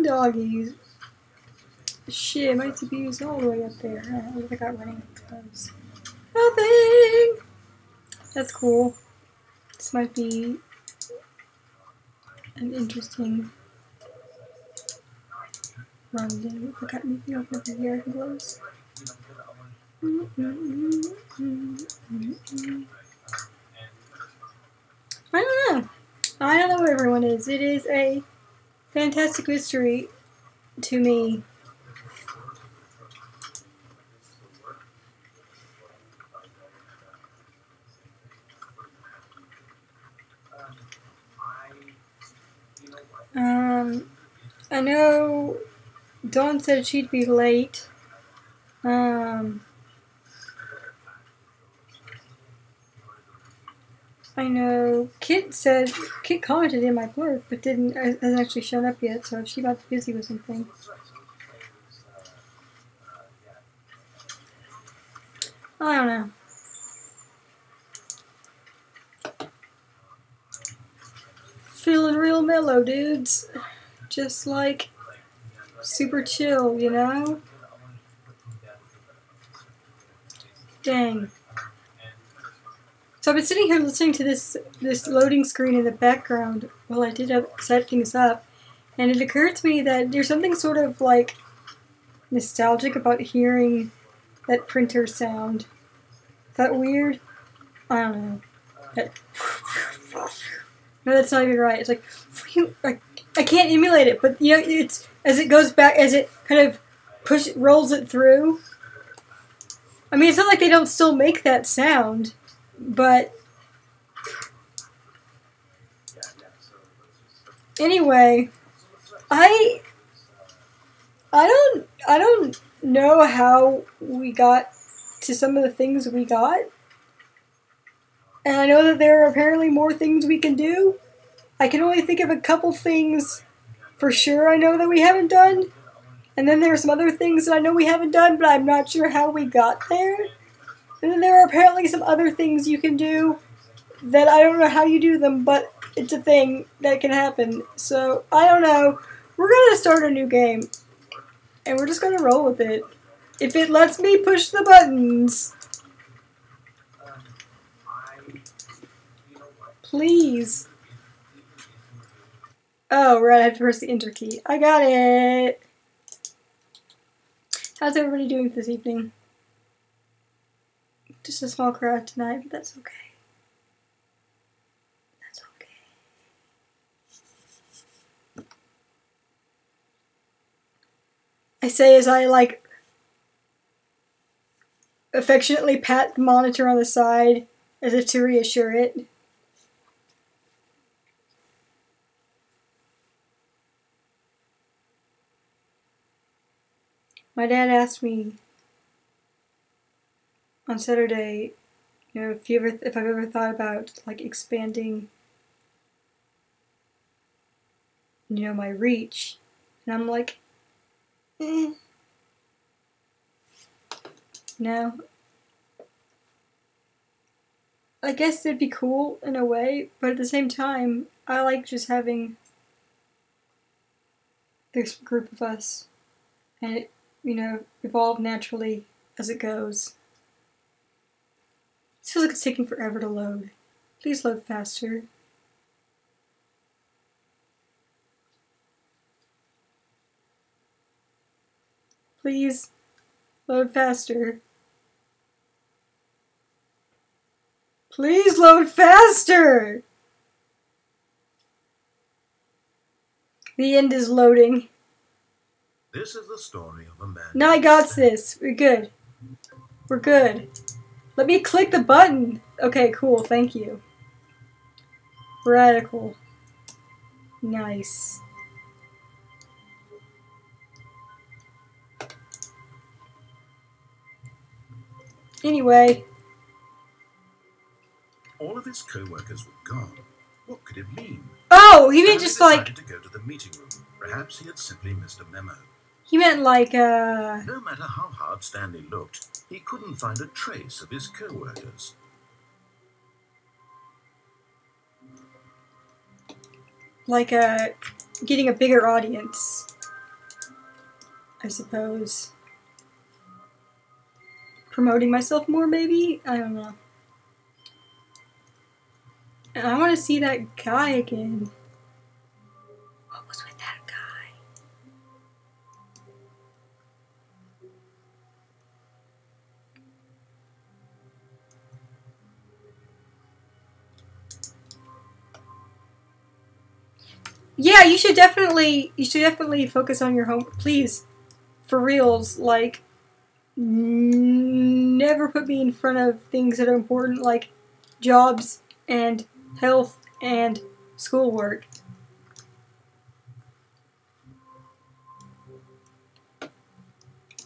Doggies. Shit, my CPU is all the way up there. What have I got running? Close. Nothing! That's cool. This might be an interesting run. Did I got anything open over here I can close? I don't know. I don't know where everyone is. It is a fantastic mystery to me. I know Dawn said she'd be late. I know Kit commented in my blurb, but hasn't actually shown up yet, so she might be busy with something. I don't know. Feeling real mellow, dudes. Just like super chill, you know? Dang. So I've been sitting here listening to this loading screen in the background while I did set things up, and it occurred to me that there's something sort of like nostalgic about hearing that printer sound. Is that weird? I don't know. No, that's not even right. It's like I can't emulate it, but you know, it's as it goes back, as it kind of rolls it through. I mean, it's not like they don't still make that sound, but anyway, I don't know how we got to some of the things we got. And I know that there are apparently more things we can do. I can only think of a couple things for sure I know that we haven't done. And then there are some other things that I know we haven't done, but I'm not sure how we got there. And then there are apparently some other things you can do that I don't know how you do them, but it's a thing that can happen. So, I don't know. We're going to start a new game. And we're just going to roll with it. If it lets me push the buttons. Please. Oh, right, I have to press the enter key. I got it! How's everybody doing this evening? Just a small crowd tonight, but that's okay. That's okay. I say as I, like, affectionately pat the monitor on the side as if to reassure it. My dad asked me on Saturday, you know, if I've ever thought about like expanding, you know, my reach, and I'm like, no. I guess it'd be cool in a way, but at the same time, I like just having this group of us, and it, you know, evolve naturally as it goes. It feels like it's taking forever to load. Please load faster. Please load faster. Please load faster! The end is loading. This is the story of a man. Now I got this. We're good. We're good. Let me click the button. Okay, cool. Thank you. Radical. Nice. Anyway. All of his co-workers were gone. What could it mean? Oh, he meant just like... to go to the meeting room. Perhaps he had simply missed a memo. He meant like, No matter how hard Stanley looked, he couldn't find a trace of his co-workers. Like, getting a bigger audience. I suppose. Promoting myself more, maybe? I don't know. And I want to see that guy again. What was with that guy? Yeah, you should definitely focus on your home, please. For reals, like, never put me in front of things that are important, like jobs and health and schoolwork.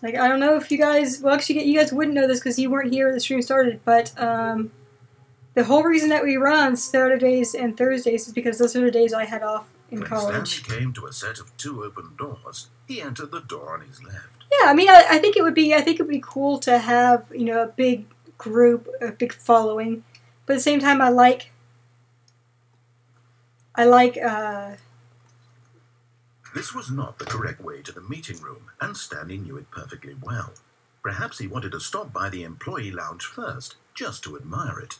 Like, I don't know if you guys, well, actually, you guys wouldn't know this because you weren't here when the stream started, but the whole reason that we run on Saturdays and Thursdays is because those are the days I had off in college. When Stanley came to a set of 2 open doors, he entered the door on his left. Yeah, I mean, I think it would be cool to have, you know, a big group, a big following, but at the same time, I like This was not the correct way to the meeting room, and Stanley knew it perfectly well. Perhaps he wanted to stop by the employee lounge first, just to admire it.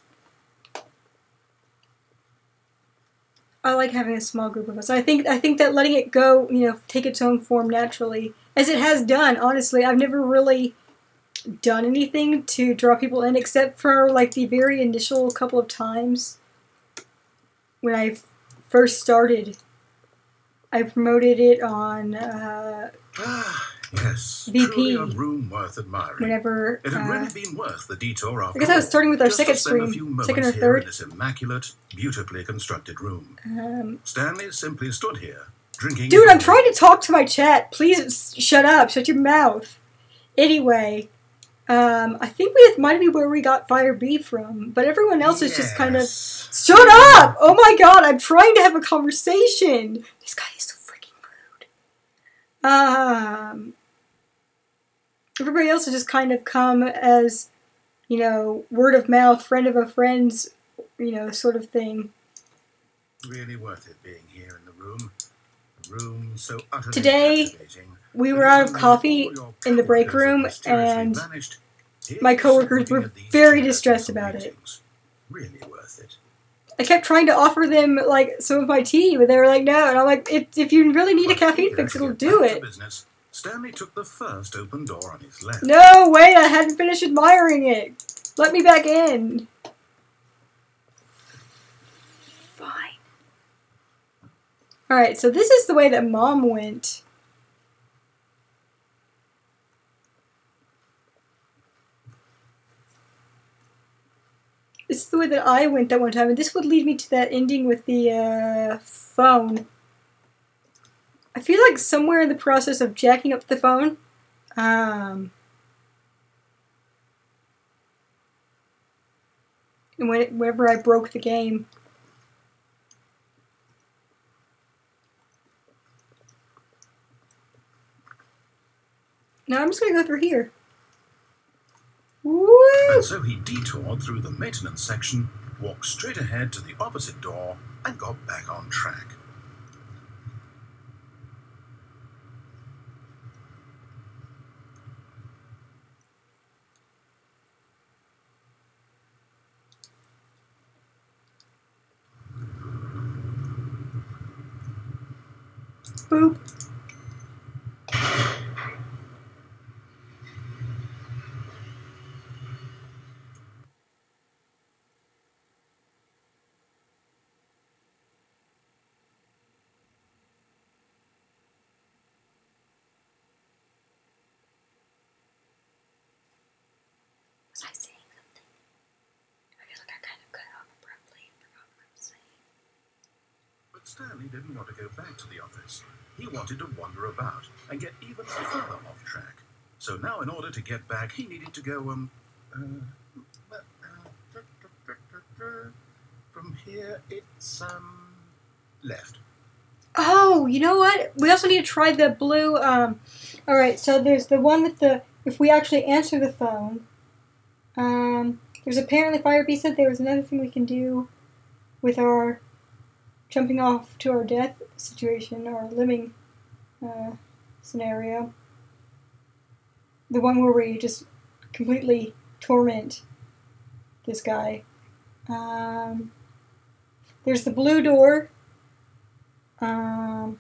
I like having a small group of us. I think that letting it go, you know, take its own form naturally, as it has done. Honestly, I've never really done anything to draw people in, except for like the very initial couple of times when I first started. I promoted it on yes, VP. truly a room worth admiring. Whenever it had really been worth the detour after I guess I was starting with our just second to spend a stream, few moments second or here third. in this immaculate, beautifully constructed room. Stanley simply stood here, drinking. Dude, I'm trying to talk to my chat. Please shut up. Shut your mouth. Anyway, I think it might be where we got Fire B from, but everyone else is just kind of... Shut up! Oh my god, I'm trying to have a conversation. This guy is so freaking rude. Everybody else has just kind of come as, you know, word of mouth, friend of a friend's, you know, sort of thing. Really worth it being here in the room. A room so utterly Today, captivating. we were out of coffee in the break room, and my coworkers were very distressed about it. Really worth it. I kept trying to offer them, like, some of my tea, but they were like, no. And I'm like, if you really need a caffeine fix, it'll do it. Stanley took the first open door on his left. No, wait, I hadn't finished admiring it. Let me back in. Fine. Alright, so this is the way that Mom went. This is the way that I went that one time, and this would lead me to that ending with the phone. I feel like somewhere in the process of jacking up the phone, and whenever I broke the game. Now I'm just gonna go through here. Woo! And so he detoured through the maintenance section, walked straight ahead to the opposite door, and got back on track. Boop. Was I saying something? I feel like I kind of cut off abruptly and forgot what I was saying. But Stanley didn't want to go back to the office. He wanted to wander about and get even further off track. So now in order to get back, he needed to go, from here, it's, left. Oh, you know what? We also need to try the blue, alright, so there's the one with the, if we actually answer the phone, there's apparently, Firebee said there was another thing we can do with our jumping off to our death situation, or living, scenario. The one where we just completely torment this guy. There's the blue door. I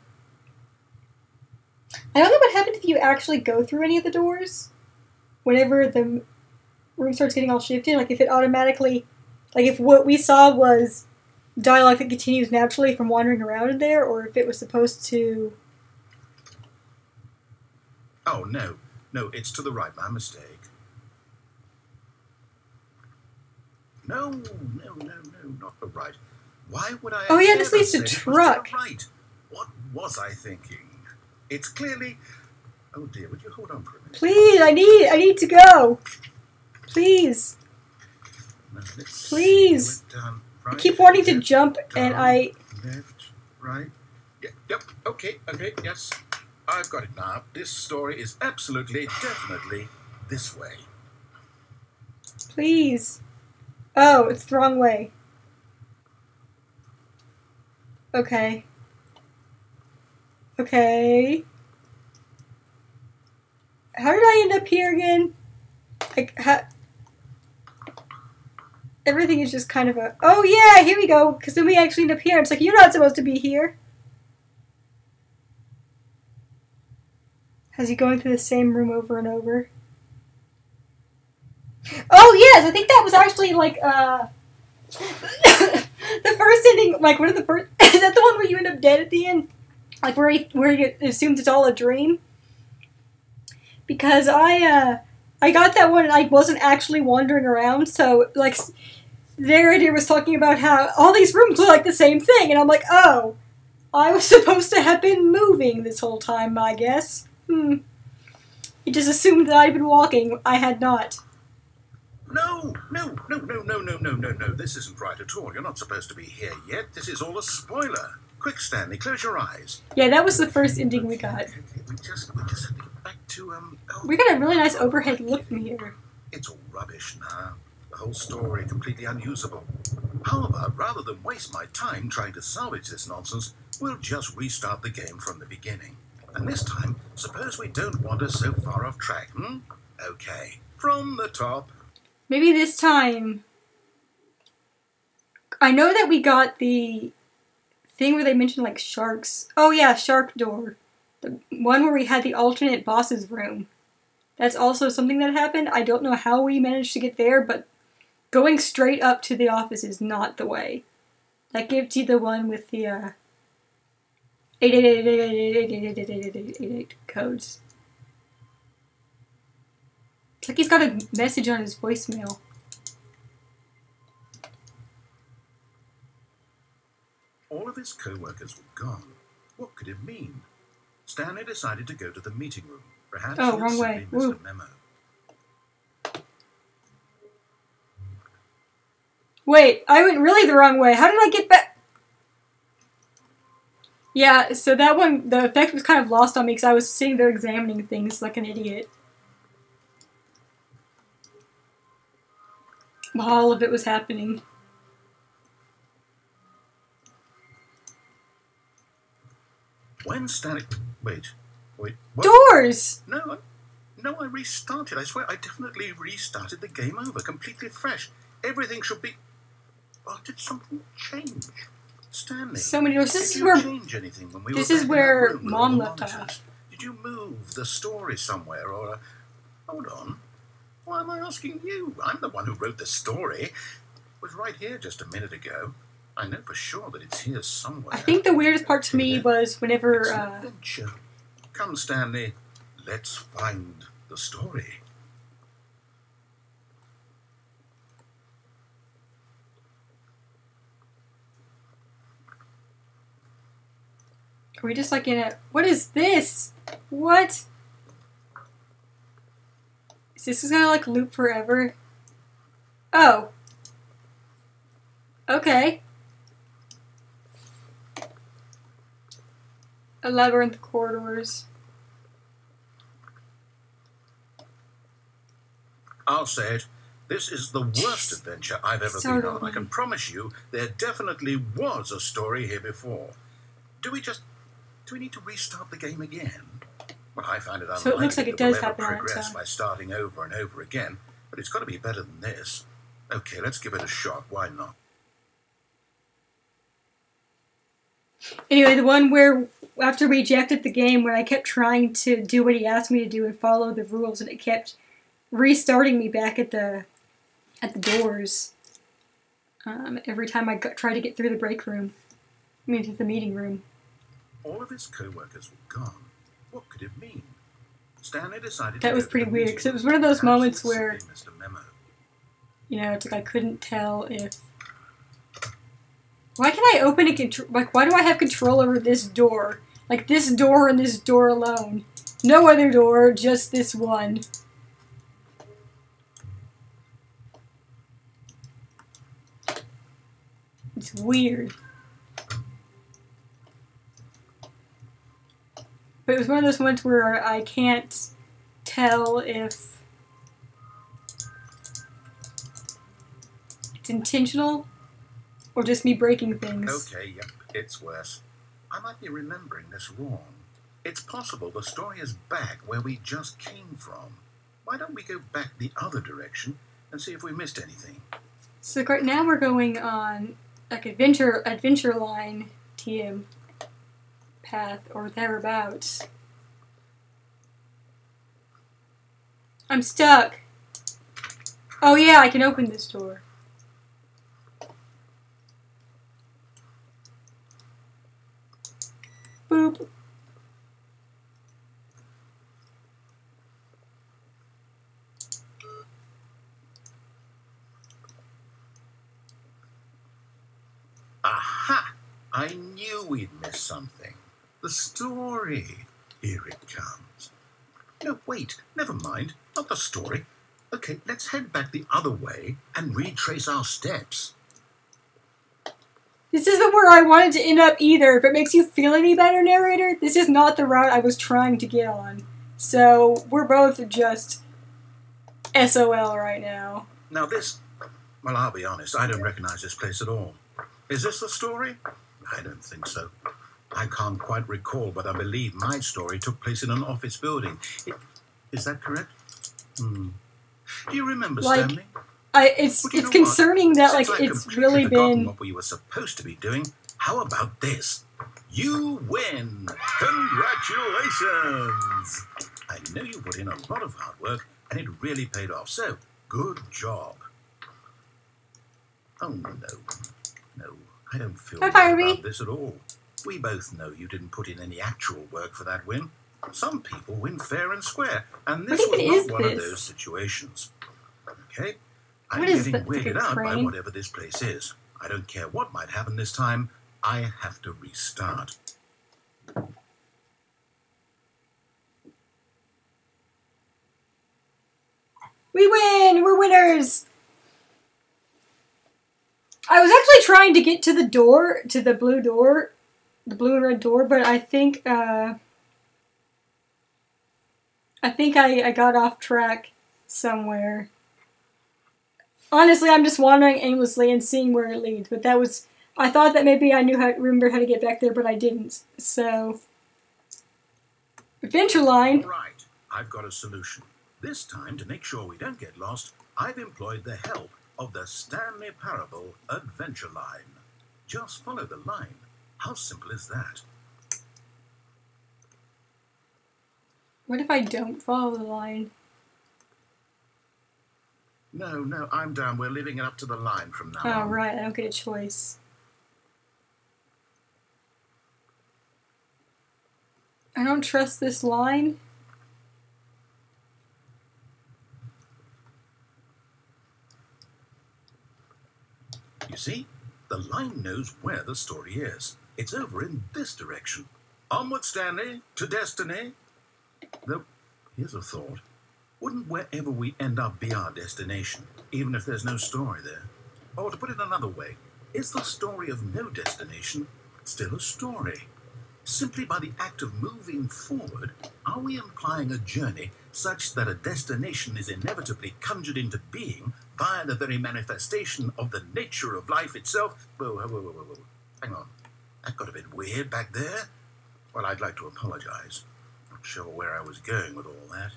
don't know what happens if you actually go through any of the doors. Whenever the room starts getting all shifted, like if it automatically, like if what we saw was dialogue that continues naturally from wandering around in there, or if it was supposed to... Oh, no. No, it's to the right. My mistake. No, not the right. Why would I... Oh yeah, this leads to truck. Right. What was I thinking? It's clearly... Oh dear, would you hold on for a minute? Please, I need to go. Please. No, Please. Right, I keep wanting to left, jump, down, and I... Left, right. Yep, okay, yes. I've got it now. This story is absolutely, definitely this way. Please. Oh, it's the wrong way. Okay. Okay. How did I end up here again? Like, everything is just kind of a... Oh yeah, here we go. Because then we actually end up here. It's like, you're not supposed to be here. Has he going through the same room over and over? Oh yes, I think that was actually like the first ending, like one of the first. Is that the one where you end up dead at the end? Like where he assumes it's all a dream? Because I got that one and I wasn't actually wandering around, so like the narrator was talking about how all these rooms look like the same thing, and I'm like, oh, I was supposed to have been moving this whole time, I guess. He just assumed that I'd been walking. I had not. No. This isn't right at all. You're not supposed to be here yet. This is all a spoiler. Quick, Stanley, close your eyes. Yeah, that was the first ending we got. We just have to get back to, We got a really nice overhead look from here. It's all rubbish now. The whole story completely unusable. However, rather than waste my time trying to salvage this nonsense, we'll just restart the game from the beginning. And this time, suppose we don't wander so far off track, Okay, from the top. Maybe this time... I know that we got the thing where they mentioned, like, sharks. Oh yeah, shark door. The one where we had the alternate boss's room. That's also something that happened. I don't know how we managed to get there, but going straight up to the office is not the way. That gives you the one with the, 888 codes. It's like he's got a message on his voicemail. All of his co-workers were gone. What could it mean? Stanley decided to go to the meeting room. Perhaps he wrong way. simply missed a memo. Wait, I went really the wrong way. How did I get back? Yeah, so that one, the effect was kind of lost on me because I was sitting there examining things like an idiot. While all of it was happening. When Stanley... Wait. What? Doors! No, I restarted. I swear, I definitely restarted the game over, completely fresh. Everything should be... Oh, did something change? Stanley, so many doors. This did is you where... change anything when we This were is back where in that room with all Mom the left monitors? off. Did you move the story somewhere, or... Hold on. Why am I asking you? I'm the one who wrote the story. It was right here just a minute ago. I know for sure that it's here somewhere. I think the weirdest part to me was whenever... It's an adventure. Come, Stanley. Let's find the story. Are we just like in a... What is this? What? Is this gonna like loop forever? Oh. Okay. A labyrinth of corridors. I'll say it. This is the worst adventure I've ever been on. I can promise you there definitely was a story here before. Do we need to restart the game again? Well, I find it So it looks like unlikely it that we'll does ever happen on its progress own. by starting over and over again, but it's got to be better than this. Okay, let's give it a shot. Why not? Anyway, the one where after we ejected the game, when I kept trying to do what he asked me to do and follow the rules, and it kept restarting me back at the doors every time I tried to get through the break room. I mean, through the meeting room. All of his co-workers were gone. What could it mean? Stanley decided That was pretty weird, because it was one of those moments where, you know, it's like I couldn't tell if... Why can I open a control... Like, why do I have control over this door? Like, this door and this door alone. No other door, just this one. It's weird. But it was one of those moments where I can't tell if it's intentional or just me breaking things. Okay, yep, it's worse. I might be remembering this wrong. It's possible the story is back where we just came from. Why don't we go back the other direction and see if we missed anything? So right now we're going on like adventure line TM path or thereabouts. I'm stuck. Oh yeah, I can open this door. Boop. Aha! I knew we'd miss something. The story. Here it comes. No, wait, never mind. Not the story. Okay, let's head back the other way and retrace our steps. This isn't where I wanted to end up either. If it makes you feel any better, narrator, this is not the route I was trying to get on. So, we're both just SOL right now. Now this... Well, I'll be honest, I don't recognize this place at all. Is this the story? I don't think so. I can't quite recall, but I believe my story took place in an office building. Is that correct? Do you remember, like, Stanley? It's concerning that, like, it's really been... what we were supposed to be doing. How about this? You win! Congratulations! I know you put in a lot of hard work, and it really paid off, so good job. Oh, no. No, I don't feel bad about this at all. We both know you didn't put in any actual work for that win. Some people win fair and square, and this was not one of those situations. Okay? I'm getting weirded out by whatever this place is. I don't care what might happen this time. I have to restart. We win! We're winners! I was actually trying to get to the door, to the blue door, the blue and red door, but I think I got off track somewhere. Honestly, I'm just wandering aimlessly and seeing where it leads, but that was... I thought that maybe I remembered how to get back there, but I didn't, so... Adventure line! Alright, I've got a solution. This time, to make sure we don't get lost, I've employed the help of the Stanley Parable Adventure Line. Just follow the line. How simple is that? What if I don't follow the line? No, I'm down. We're leaving it up to the line from now on. Oh, right. I don't get a choice. I don't trust this line. You see? The line knows where the story is. It's over in this direction. Onward, Stanley, to destiny. Though, here's a thought. Wouldn't wherever we end up be our destination, even if there's no story there? Or to put it another way, is the story of no destination still a story? Simply by the act of moving forward, are we implying a journey such that a destination is inevitably conjured into being via the very manifestation of the nature of life itself? Whoa. Hang on. That got a bit weird back there. Well, I'd like to apologize. quite sure where I was going with all that.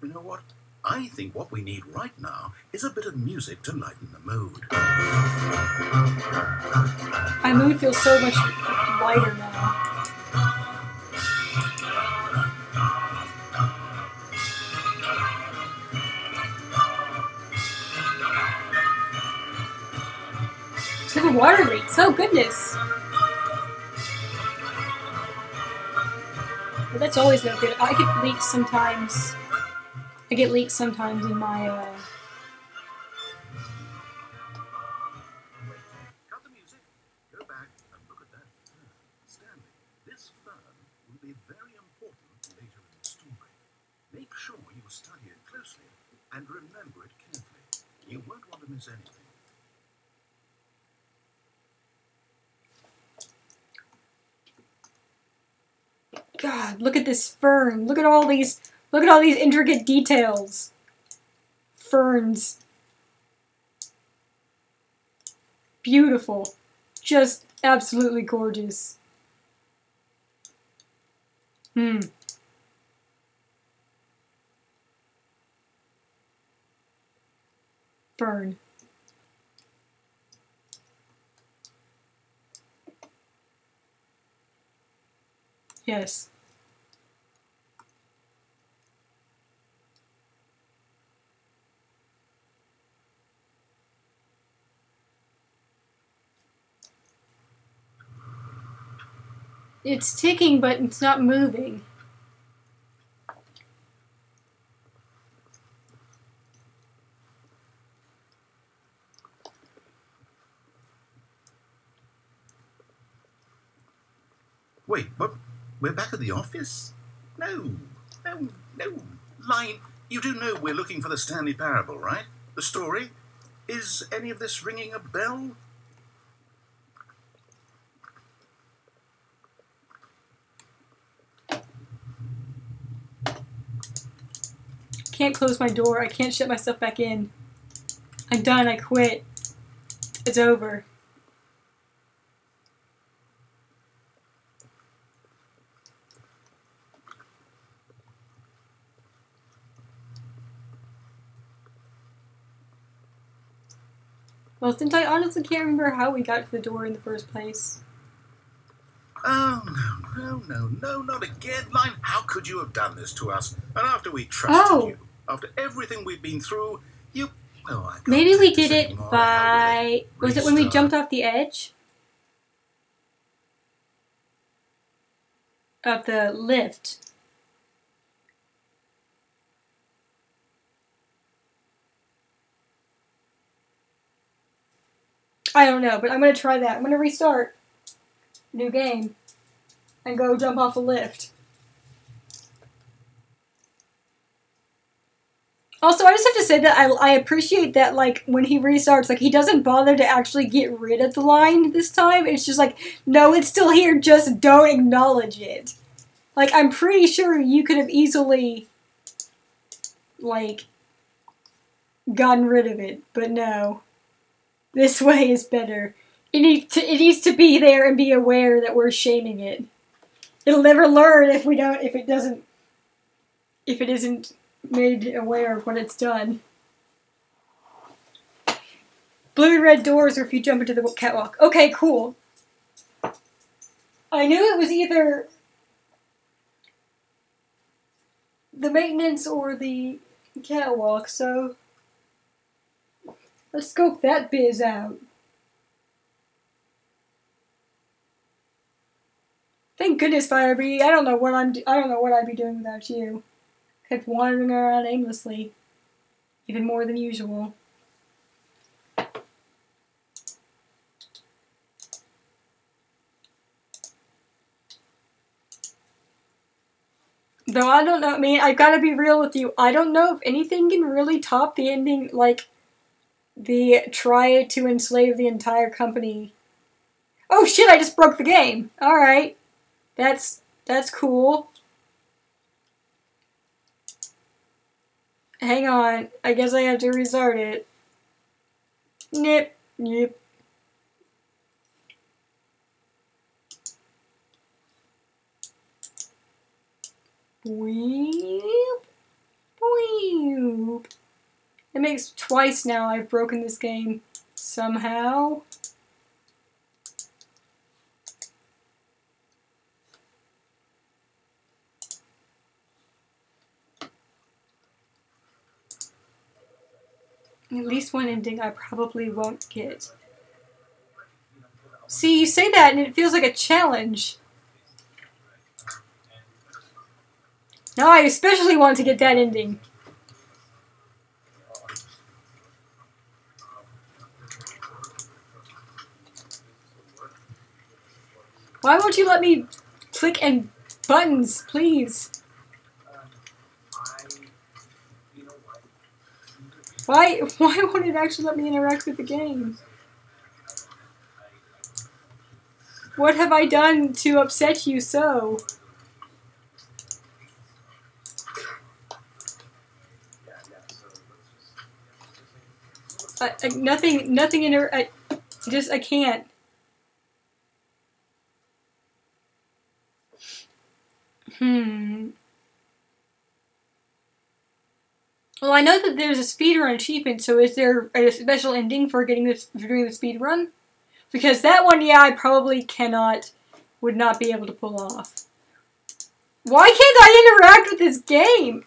You know what? I think what we need right now is a bit of music to lighten the mood. My mood feels so much lighter now. So the water leaks. Oh goodness. But that's always no good. I get leaks sometimes. I get leaks sometimes in my Cut the music. Go back and look at that fern. Stanley, this fern will be very important later in the story. Make sure you study it closely and remember it carefully. You won't want to miss anything. God, look at this fern. Look at all these intricate details. Ferns. Beautiful. Just absolutely gorgeous. Fern. Yes. It's ticking, but it's not moving. Wait, what? We're back at the office? No. Line, you do know we're looking for the Stanley Parable, right? The story? Is any of this ringing a bell? Can't close my door. I can't shut myself back in. I'm done. I quit. It's over. Well, since I honestly can't remember how we got to the door in the first place. Oh, no, not again. Line, how could you have done this to us? And after we trusted you, after everything we've been through, you... Oh, I can't Maybe we take this did it anymore. by... Was it when we jumped off the edge? Of the lift. I don't know, but I'm going to try that. I'm going to restart. New game. And go jump off a lift. Also, I just have to say that I appreciate that, like, when he restarts, like, he doesn't bother to actually get rid of the line this time. It's just like, no, it's still here, just don't acknowledge it. Like, I'm pretty sure you could have easily, like, gotten rid of it, but no. This way is better. It needs to be there and be aware that we're shaming it. It'll never learn if it isn't made aware of what it's done. Blue and red doors or if you jump into the catwalk. Okay, cool. I knew it was either the maintenance or the catwalk, so let's scope that biz out. Thank goodness, Firebee. I don't know what I'd be doing without you. Kept wandering around aimlessly, even more than usual. Though I don't know, I mean, I've got to be real with you. I don't know if anything can really top the ending, like, the try to enslave the entire company. Oh shit, I just broke the game. Alright. That's cool. Hang on. I guess I have to restart it. Nip. Weep. Weep. It makes twice now I've broken this game somehow. At least one ending I probably won't get. See, you say that and it feels like a challenge. Now I especially want to get that ending. Why won't you let me click and buttons, please? Why won't it actually let me interact with the game? What have I done to upset you so? Nothing in her. I can't. Well, I know that there's a speedrun achievement, so is there a special ending for doing the speedrun? Because that one, yeah, I probably would not be able to pull off. Why can't I interact with this game?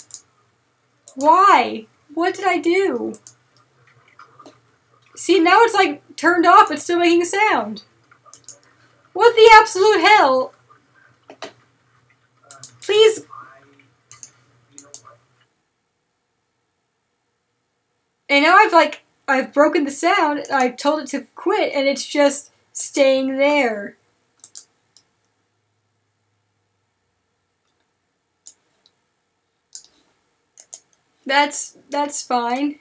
Why? What did I do? See, now it's like turned off, but still making a sound. What the absolute hell? Please. And now I've broken the sound, I've told it to quit, and it's just staying there. That's fine.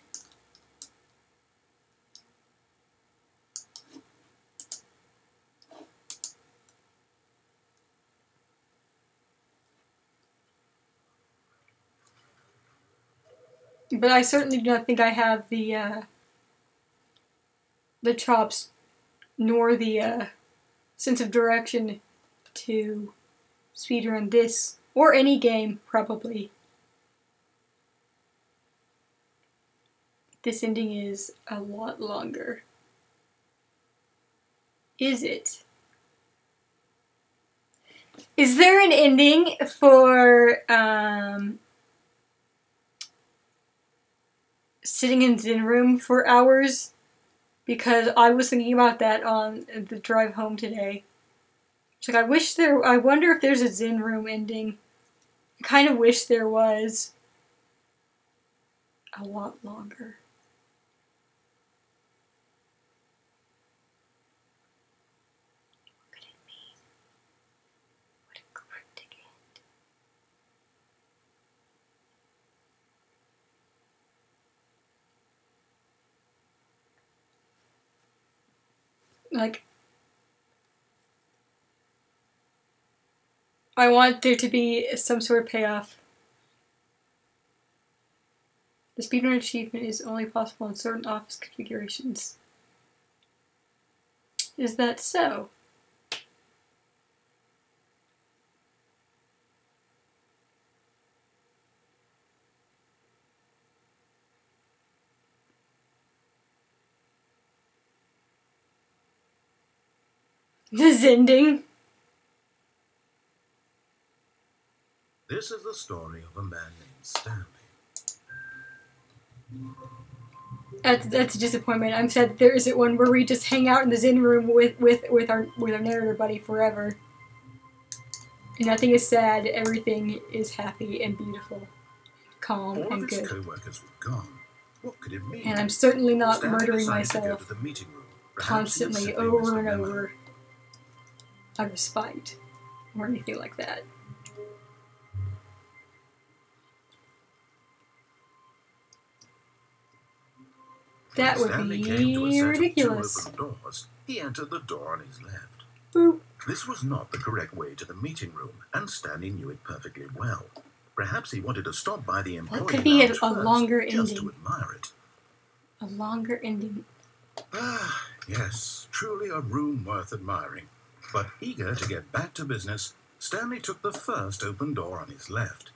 But I certainly do not think I have the chops nor the sense of direction to speedrun this or any game, probably. This ending is a lot longer. Is it? Is there an ending for sitting in Zen room for hours? Because I was thinking about that on the drive home today. It's like I wonder if there's a Zen room ending. I kind of wish there was. A lot longer. What could it mean? What a cryptic end. Like, I want there to be some sort of payoff. The speedrun achievement is only possible in certain office configurations. Is that so? This ending. This is the story of a man named Stanley. That's a disappointment. I'm sad that there isn't one where we just hang out in the Zen room with our narrator buddy forever. And nothing is sad. Everything is happy and beautiful, calm All and of his good. co-workers were gone. What could it mean? And I'm certainly not Stanley murdering decided to go myself to the meeting room. Perhaps he had constantly simply over missed a and memo. over out of spite or anything like that. That When would Stanley came to a be set ridiculous. of 2 open doors, he entered the door on his left. Boop. This was not the correct way to the meeting room, and Stanley knew it perfectly well. Perhaps he wanted to stop by the employee could be lounge a longer just ending? to admire it. A longer ending. Ah, yes, truly a room worth admiring. But eager to get back to business, Stanley took the first open door on his left.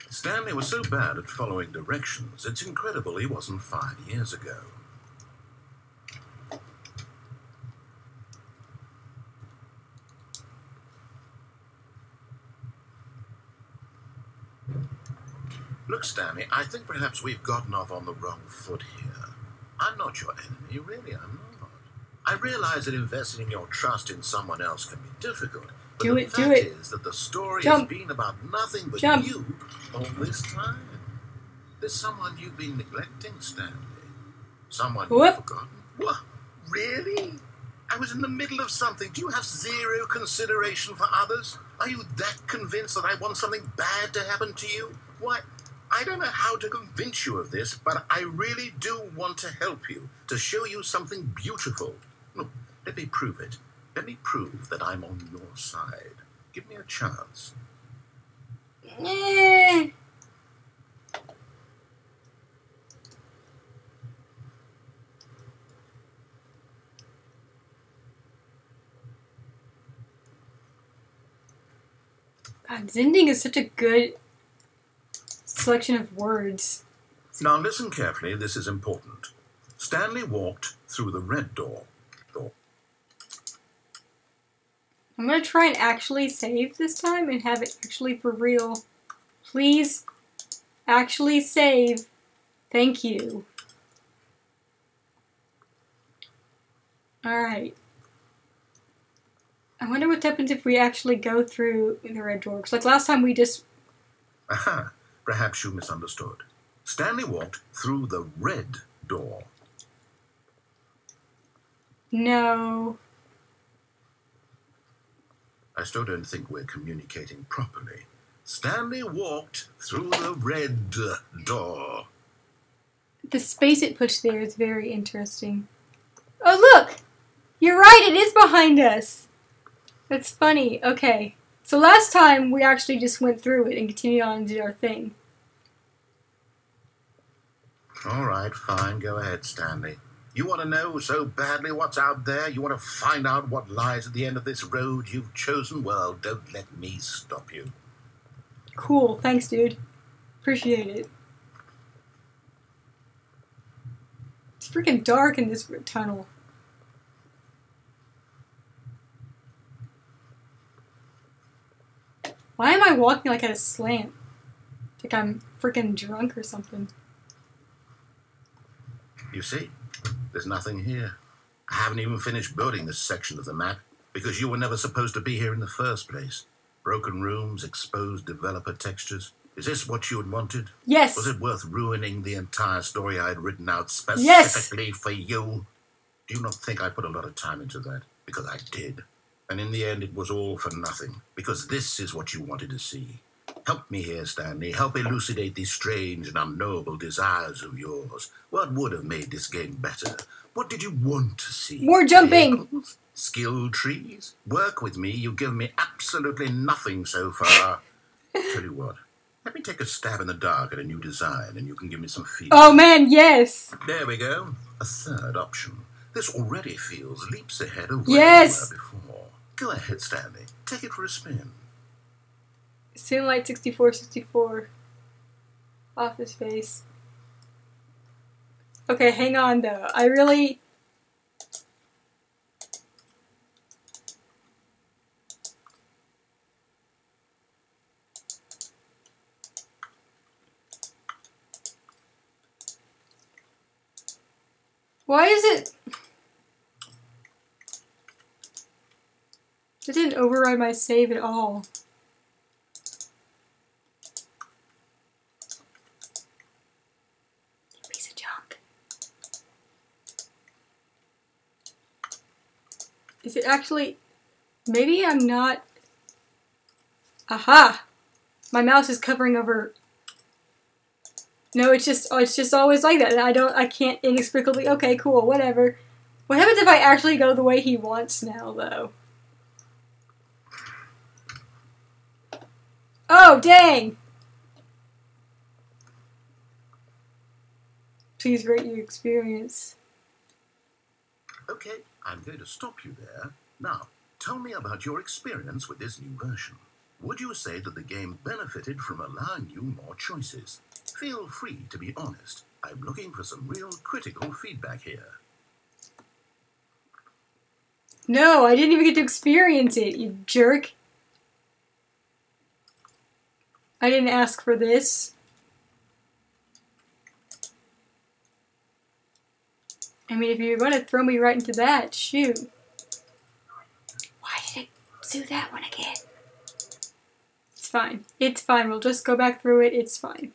Stanley was so bad at following directions, it's incredible he wasn't 5 years ago. Look, Stanley, I think perhaps we've gotten off on the wrong foot here. I'm not your enemy, really, I'm not. I realize that investing in your trust in someone else can be difficult, but the fact is that the story has been about nothing but you all this time. There's someone you've been neglecting, Stanley. Someone you've forgotten. What? Really? I was in the middle of something. Do you have zero consideration for others? Are you that convinced that I want something bad to happen to you? Why, I don't know how to convince you of this, but I really do want to help you, to show you something beautiful. Look, let me prove it. Let me prove that I'm on your side. Give me a chance. God, Zending is such a good selection of words. Now listen carefully, this is important. Stanley walked through the red door. I'm going to try and actually save this time and have it actually for real. Please, actually save. Thank you. Alright. I wonder what happens if we actually go through the red door. Because like last time we just... Aha, perhaps you misunderstood. Stanley walked through the red door. No. I still don't think we're communicating properly. Stanley walked through the red door. The space it pushed there is very interesting. Oh, look! You're right, it is behind us! That's funny. Okay. So last time, we actually just went through it and continued on and did our thing. All right, fine. Go ahead, Stanley. You want to know so badly what's out there? You want to find out what lies at the end of this road you've chosen? Well, don't let me stop you. Cool. Thanks, dude. Appreciate it. It's freaking dark in this tunnel. Why am I walking like at a slant? Like I'm freaking drunk or something. You see, there's nothing here. I haven't even finished building this section of the map because you were never supposed to be here in the first place. Broken rooms, exposed developer textures. Is this what you had wanted? Yes. Was it worth ruining the entire story I had written out specifically for you? Do you not think I put a lot of time into that? Because I did. And in the end, it was all for nothing. Because this is what you wanted to see. Help me here, Stanley. Help elucidate these strange and unknowable desires of yours. What would have made this game better? What did you want to see? More jumping! Vehicles? Skill trees? Work with me. You've given me absolutely nothing so far. Tell you what. Let me take a stab in the dark at a new design, and you can give me some feedback. Oh, man, yes! There we go. A third option. This already feels leaps ahead of where we were before. Go ahead, Stanley. Take it for a spin. Sunlight 6464. Office space. Okay, hang on though. I really... Why is it... It didn't override my save at all. Piece of junk. Is it actually... Maybe I'm not... Aha! My mouse is covering over... No, it's just always like that. I can't inexplicably... Okay, cool, whatever. What happens if I actually go the way he wants now, though? Oh, dang! Please rate your experience. Okay, I'm going to stop you there. Now, tell me about your experience with this new version. Would you say that the game benefited from allowing you more choices? Feel free to be honest. I'm looking for some real critical feedback here. No, I didn't even get to experience it, you jerk. I didn't ask for this. I mean, if you're going to throw me right into that, shoot. Why did it do that one again? It's fine. It's fine. We'll just go back through it. It's fine.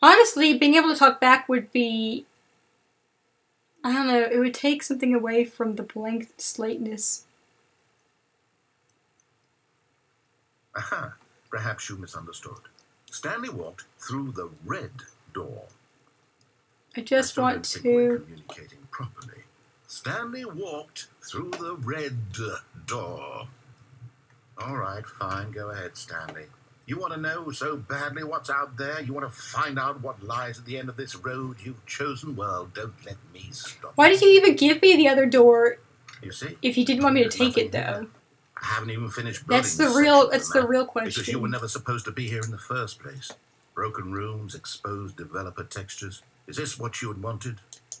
Honestly, being able to talk back would be... I don't know. It would take something away from the blank slateness. Aha. Perhaps you misunderstood. Stanley walked through the red door. I just want think we're to... communicating properly. Stanley walked through the red door. All right, fine. Go ahead, Stanley. You want to know so badly what's out there? You want to find out what lies at the end of this road you've chosen? Well, don't let me stop. Why did you even give me the other door? You see? If you didn't want me to take it, though. I haven't even finished building That's the real question. Because you were never supposed to be here in the first place. Broken rooms, exposed developer textures. Is this what you had wanted?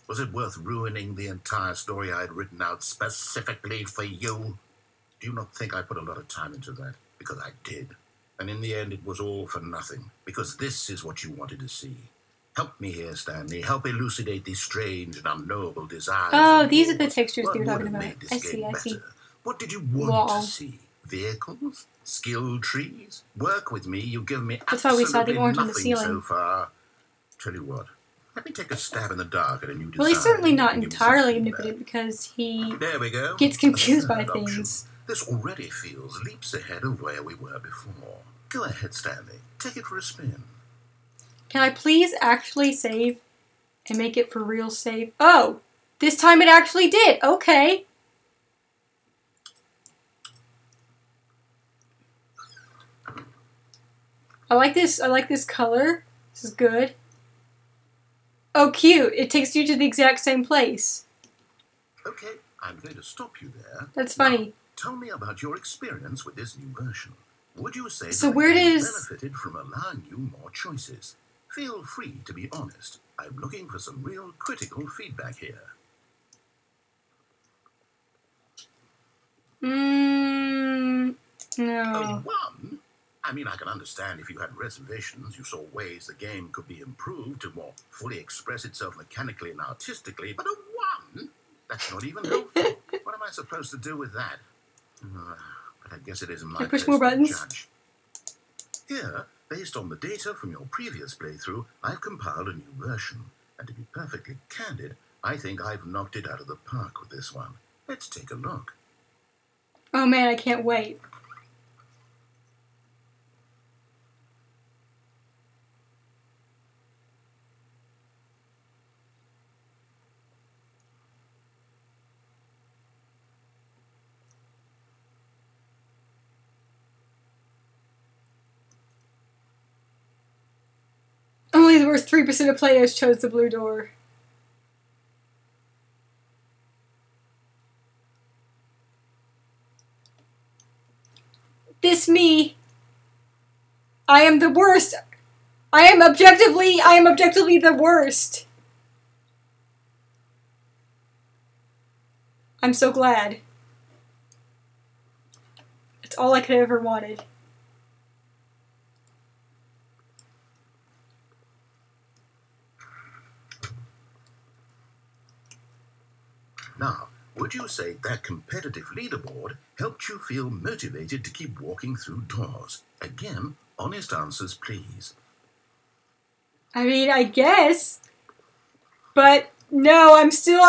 Was it worth ruining the entire story I had written out specifically for you? Do you not think I put a lot of time into that? Because I did. And in the end, it was all for nothing. Because this is what you wanted to see. Help me here, Stanley. Help elucidate these strange and unknowable desires. Oh, these are the textures What you were would talking have about. made this I see, game I see. better? What did you want to see? Vehicles? Skill trees? Work with me. You've given me That's why we saw the absolutely orange on the nothing ceiling. so far. Tell you what. Let me take a stab in the dark at a new design. Well, he's certainly not and give me some entirely feedback. omnipotent because he There we go. gets confused by A third option. things. This already feels leaps ahead of where we were before. Go ahead, Stanley. Take it for a spin. Can I please actually save and make it for real save? Oh, this time it actually did. Okay. I like this. I like this color. This is good. Oh, cute. It takes you to the exact same place. Okay, I'm going to stop you there. That's funny. Now, tell me about your experience with this new version. Would you say So that the where game does... benefited from allowing you more choices? Feel free to be honest. I'm looking for some real critical feedback here. No. Oh, one? I mean, I can understand if you had reservations, you saw ways the game could be improved to more fully express itself mechanically and artistically, but a one? That's not even helpful. What am I supposed to do with that? But I guess it isn't my push place more to buttons? judge. Here, based on the data from your previous playthrough, I've compiled a new version. And to be perfectly candid, I think I've knocked it out of the park with this one. Let's take a look. Oh man, I can't wait. Only the worst 3% of players chose the blue door. This me. I am the worst. I am objectively the worst. I'm so glad. It's all I could have ever wanted. Now, would you say that competitive leaderboard helped you feel motivated to keep walking through doors? Again, honest answers, please. I mean, I guess. But no, I'm still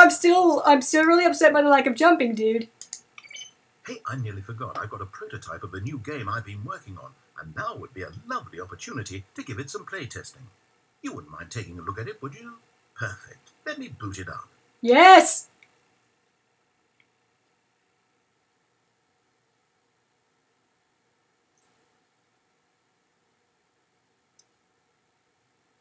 really upset by the lack of jumping, dude. Hey, I nearly forgot. I've got a prototype of a new game I've been working on, and now would be a lovely opportunity to give it some playtesting. You wouldn't mind taking a look at it, would you? Perfect. Let me boot it up. Yes!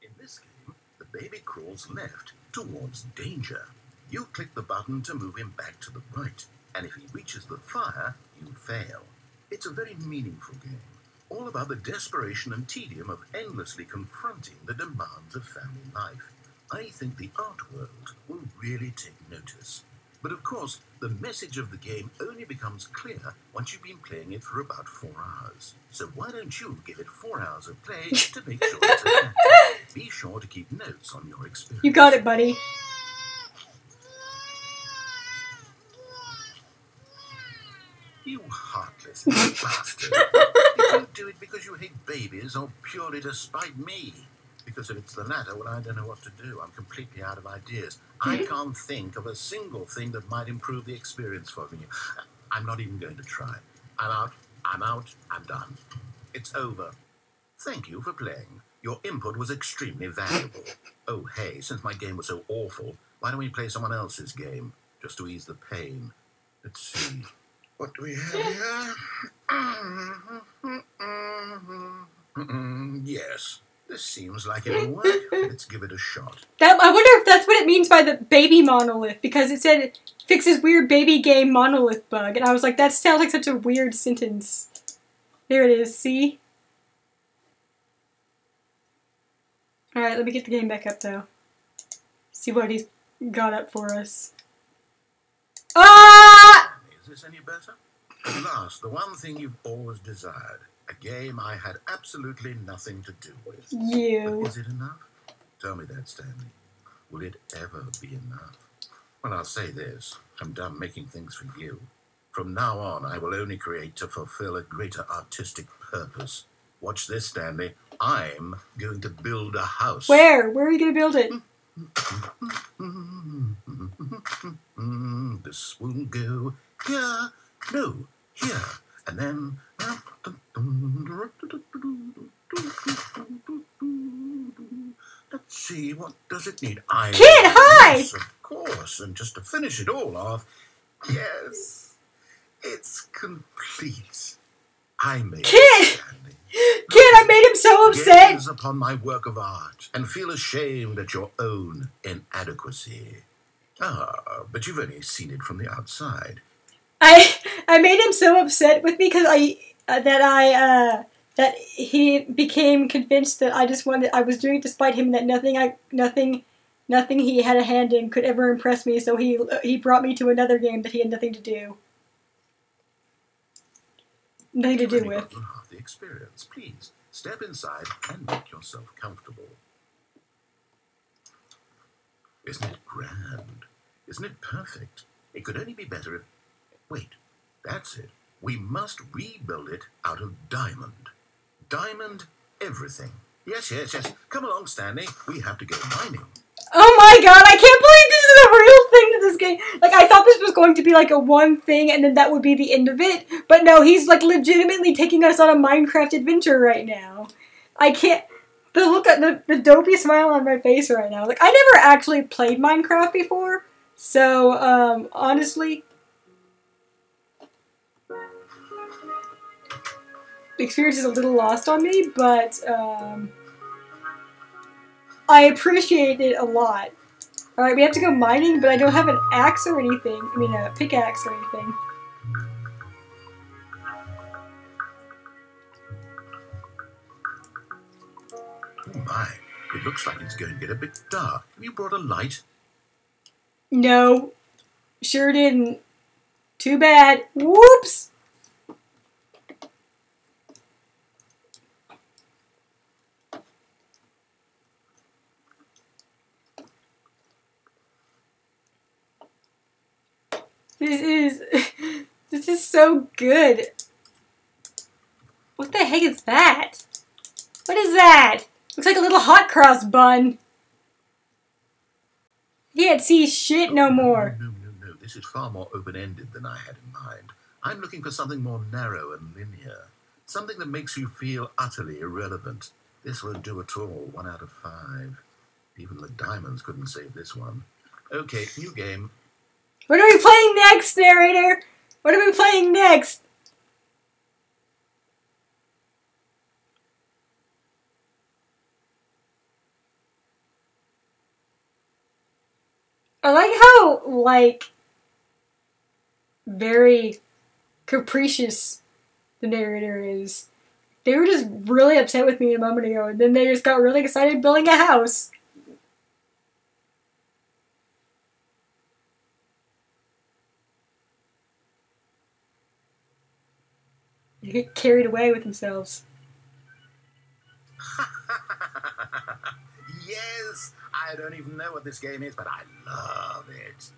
In this game, the baby crawls left towards danger. You click the button to move him back to the right. and if he reaches the fire, you fail. It's a very meaningful game, all about the desperation and tedium of endlessly confronting the demands of family life. I think the art world will really take notice. But of course, the message of the game only becomes clear once you've been playing it for about 4 hours. So why don't you give it 4 hours of play to make sure it's effective? Be sure to keep notes on your experience. You got it, buddy. You heartless bastard. Did you do it because you hate babies or purely to spite me? Because if it's the latter, well, I don't know what to do. I'm completely out of ideas. I can't think of a single thing that might improve the experience for you. I'm not even going to try. I'm out, I'm done. It's over. Thank you for playing. Your input was extremely valuable. Oh, hey, since my game was so awful, why don't we play someone else's game, just to ease the pain? Let's see. What do we have here? Yes. This seems like it'll work. Let's give it a shot. I wonder if that's what it means by the baby monolith, because it said it fixes weird baby game monolith bug, and I was like, that sounds like such a weird sentence. There it is, see? Alright, let me get the game back up, though. See what he's got up for us. Ah! Is this any better? At last, the one thing you've always desired. A game I had absolutely nothing to do with. You. But is it enough? Tell me that, Stanley. Will it ever be enough? Well, I'll say this. I'm done making things for you. From now on, I will only create to fulfill a greater artistic purpose. Watch this, Stanley. I'm going to build a house. Where? Where are you going to build it? This will go here. No, here. And then... Let's see, what does it need? Kid, hi! Yes, of course. And just to finish it all off, yes, it's complete. I made Kid! it, Stanley. Kid, I made him so upset! Gaze upon my work of art and feel ashamed at your own inadequacy. Ah, but you've only seen it from the outside. I made him so upset with me because that he became convinced that I was doing it to spite him, and that nothing he had a hand in could ever impress me. So he brought me to another game that he had nothing to do with. Half the experience. Please step inside and make yourself comfortable. Isn't it grand? Isn't it perfect? It could only be better if... Wait, that's it. We must rebuild it out of diamond. Diamond everything. Yes. Come along, Stanley. We have to go mining. Oh my god, I can't believe this is a real thing to this game. Like, I thought this was going to be like a one thing and then that would be the end of it. But no, he's like legitimately taking us on a Minecraft adventure right now. I can't... Look at the dopey smile on my face right now. Like, I never actually played Minecraft before. So, honestly... The experience is a little lost on me, but I appreciate it a lot. Alright, we have to go mining, but I don't have an axe or anything. I mean, a pickaxe or anything. Oh my, it looks like it's going to get a bit dark. Have you brought a light? No, sure didn't. Too bad. Whoops! This is so good. What the heck is that? What is that? Looks like a little hot cross bun. Can't see shit no more. No. This is far more open-ended than I had in mind. I'm looking for something more narrow and linear. Something that makes you feel utterly irrelevant. This won't do at all. 1 out of 5. Even the diamonds couldn't save this one. Okay, new game. What are we playing next, narrator? What are we playing next? I like how, like, very capricious the narrator is. They were just really upset with me a moment ago, and then they just got really excited building a house. They get carried away with themselves. Yes, I don't even know what this game is, but I love it.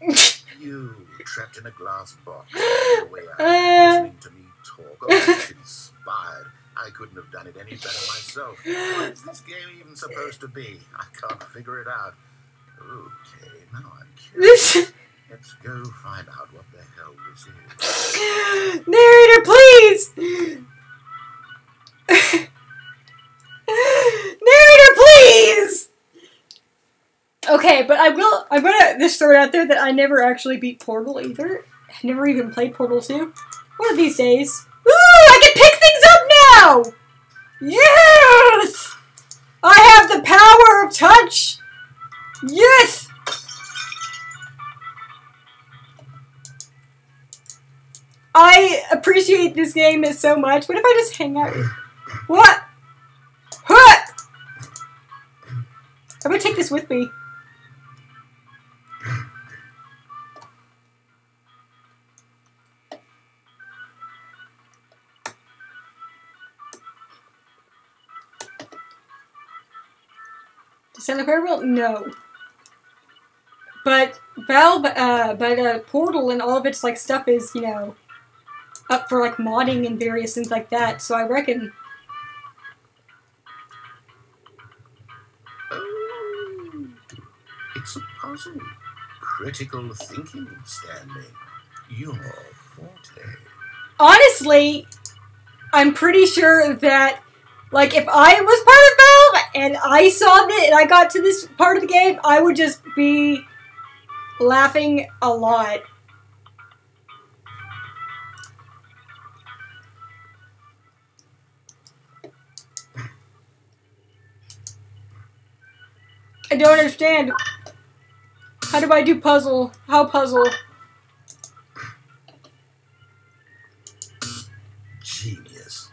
You trapped in a glass box, the way listening to me talk. Oh, that's inspired. I couldn't have done it any better myself. What is this game even supposed to be? I can't figure it out. Okay, now I'm curious. Let's go find out what the hell this is. Narrator, please! Narrator, please! Okay, but I'm gonna just throw it out there that I never actually beat Portal either. I never even played Portal 2. One of these days. Ooh, I can pick things up now! Yes! I have the power of touch! Yes! I appreciate this game so much. What if I just hang out? What? What? I'm gonna take this with me. Stanley Parable? No. But Portal and all of its like stuff is, you know, up for like modding and various things like that. So I reckon. Oh, it's a puzzle. Critical thinking, Stanley. Your forte. Honestly, I'm pretty sure that, like, if I was part of Valve and I saw it and I got to this part of the game, I would just be laughing a lot. I don't understand. How do I do puzzle? How puzzle? Genius.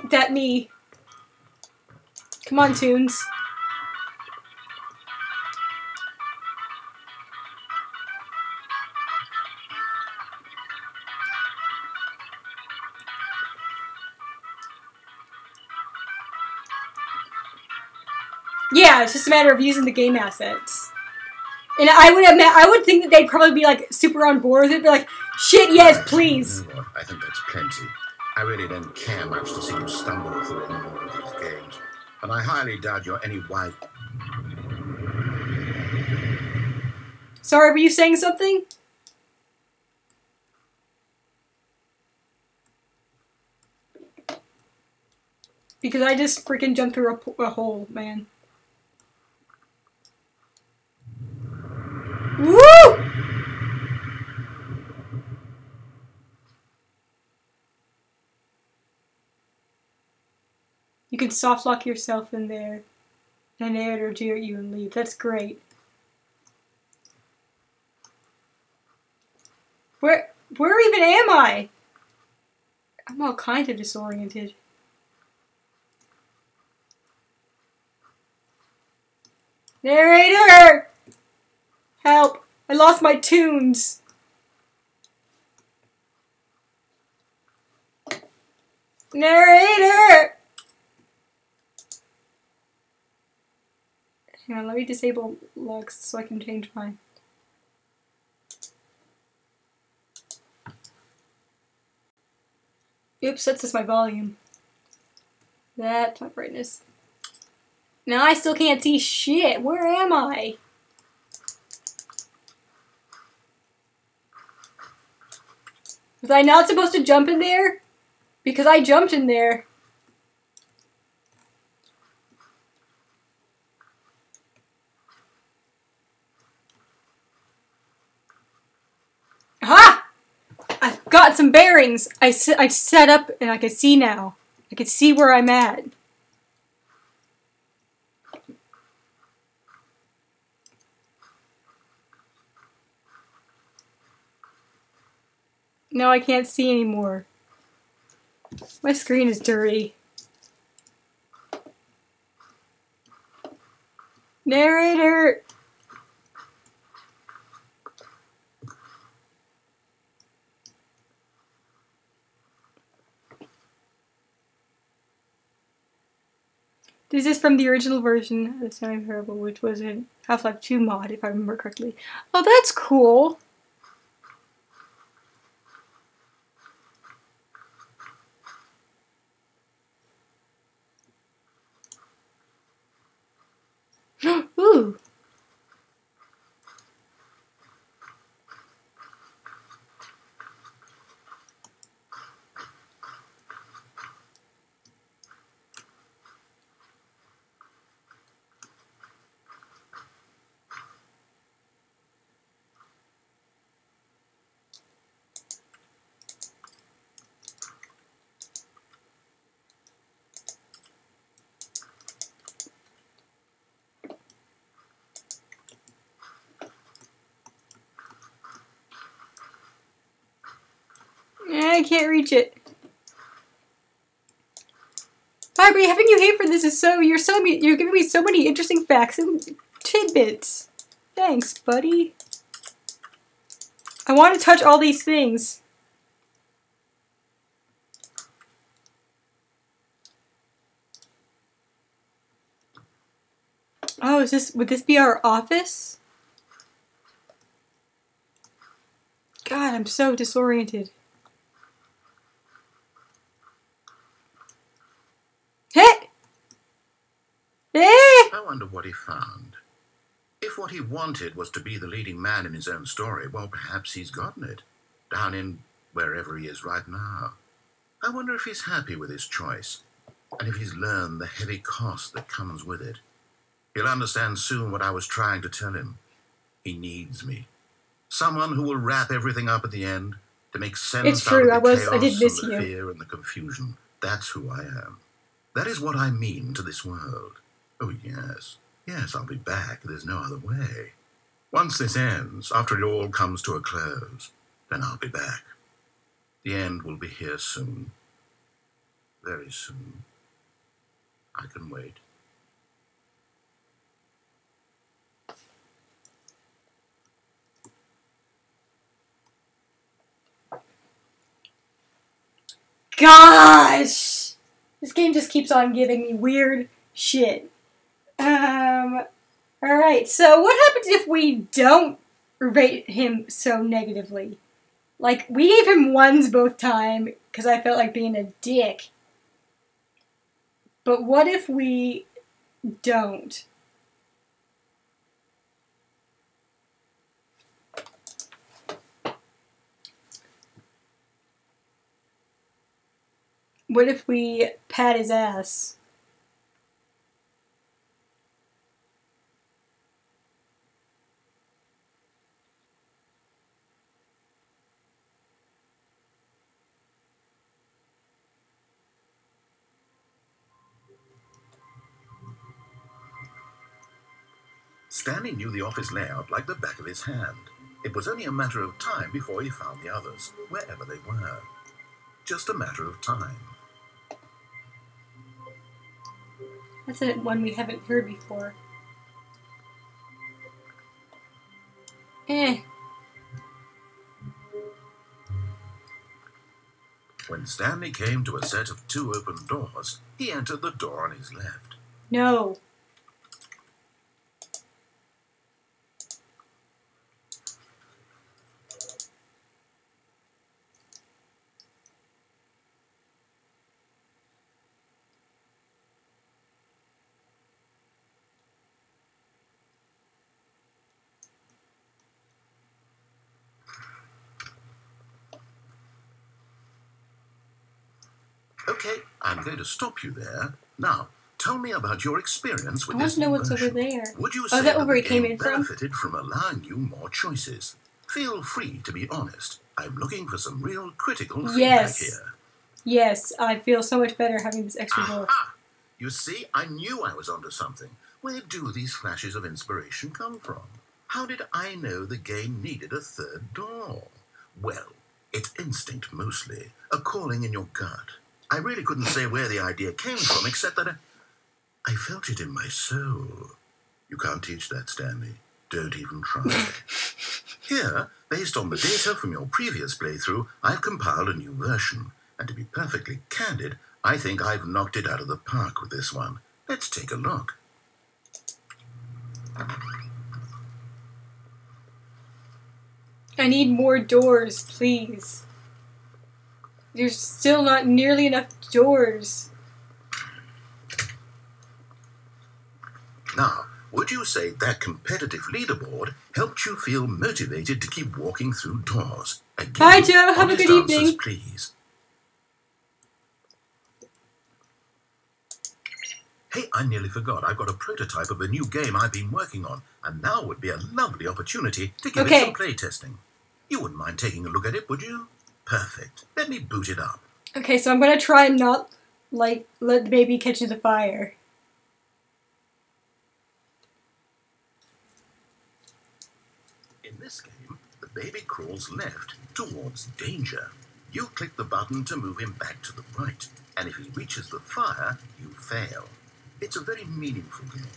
That me. Come on, Tunes. Yeah, it's just a matter of using the game assets. And I would think that they'd probably be like super on board with it. They're like, shit, yes, please. You know what? I think that's plenty. I really don't care much to see you stumble through any more of these games. And I highly doubt you're any wise. Sorry, were you saying something? Because I just freaking jumped through a hole, man. Woo! You can soft lock yourself in there. And narrator jeer at you and leave. That's great. Where even am I? I'm all kind of disoriented. Narrator! Help! I lost my tunes! Narrator! Hang on, let me disable logs so I can change mine. Oops, that's just my volume. That's my brightness. Now I still can't see shit. Where am I? Was I not supposed to jump in there? Because I jumped in there. Aha! I've got some bearings. I set up and I can see now. I can see where I'm at. Now I can't see anymore. My screen is dirty. Narrator! This is from the original version of the Stanley Parable, which was in Half-Life 2 mod, if I remember correctly. Oh, that's cool! Ooh! I can't reach it. Barbie, having you here for this is you're giving me so many interesting facts and tidbits. Thanks, buddy. I want to touch all these things. Oh, would this be our office? God, I'm so disoriented. Hey! I wonder what he found. If what he wanted was to be the leading man in his own story, well, perhaps he's gotten it. Down in wherever he is right now. I wonder if he's happy with his choice, and if he's learned the heavy cost that comes with it. He'll understand soon what I was trying to tell him. He needs me. Someone who will wrap everything up at the end to make sense it's true. out of the chaos I did miss and the you. fear and the confusion. That's who I am. That is what I mean to this world. Oh, yes. Yes, I'll be back. There's no other way. Once this ends, after it all comes to a close, then I'll be back. The end will be here soon. Very soon. I can wait. Gosh! This game just keeps on giving me weird shit. Alright, so what happens if we don't rate him so negatively? Like, we gave him ones both time because I felt like being a dick. But what if we don't? What if we pat his ass? Stanley knew the office layout like the back of his hand. It was only a matter of time before he found the others, wherever they were. Just a matter of time. That's a one we haven't heard before. When Stanley came to a set of 2 open doors, he entered the door on his left. No. Okay, I'm going to stop you there. Now, tell me about your experience with I want this to know new what's version. over there. Would you Oh, say is that where the he came game in from? benefited from allowing you more choices? Feel free to be honest. I'm looking for some real critical feedback Yes. here. Yes, I feel so much better having this extra door. Aha! You see, I knew I was onto something. Where do these flashes of inspiration come from? How did I know the game needed a third door? Well, It's instinct mostly, a calling in your gut. I really couldn't say where the idea came from, except that I felt it in my soul. You can't teach that, Stanley. Don't even try. Here, based on the data from your previous playthrough, I've compiled a new version. And to be perfectly candid, I think I've knocked it out of the park with this one. Let's take a look. I need more doors, please. There's still not nearly enough doors. Now, would you say that competitive leaderboard helped you feel motivated to keep walking through doors? Again, Hi, Joe. Have a good answers, evening. Please. Hey, I nearly forgot. I've got a prototype of a new game I've been working on, and now would be a lovely opportunity to give it some playtesting. You wouldn't mind taking a look at it, would you? Perfect. Let me boot it up. Okay, so I'm gonna try and not, like, let the baby catch the fire. In this game, the baby crawls left towards danger. You click the button to move him back to the right, and if he reaches the fire, you fail. It's a very meaningful game,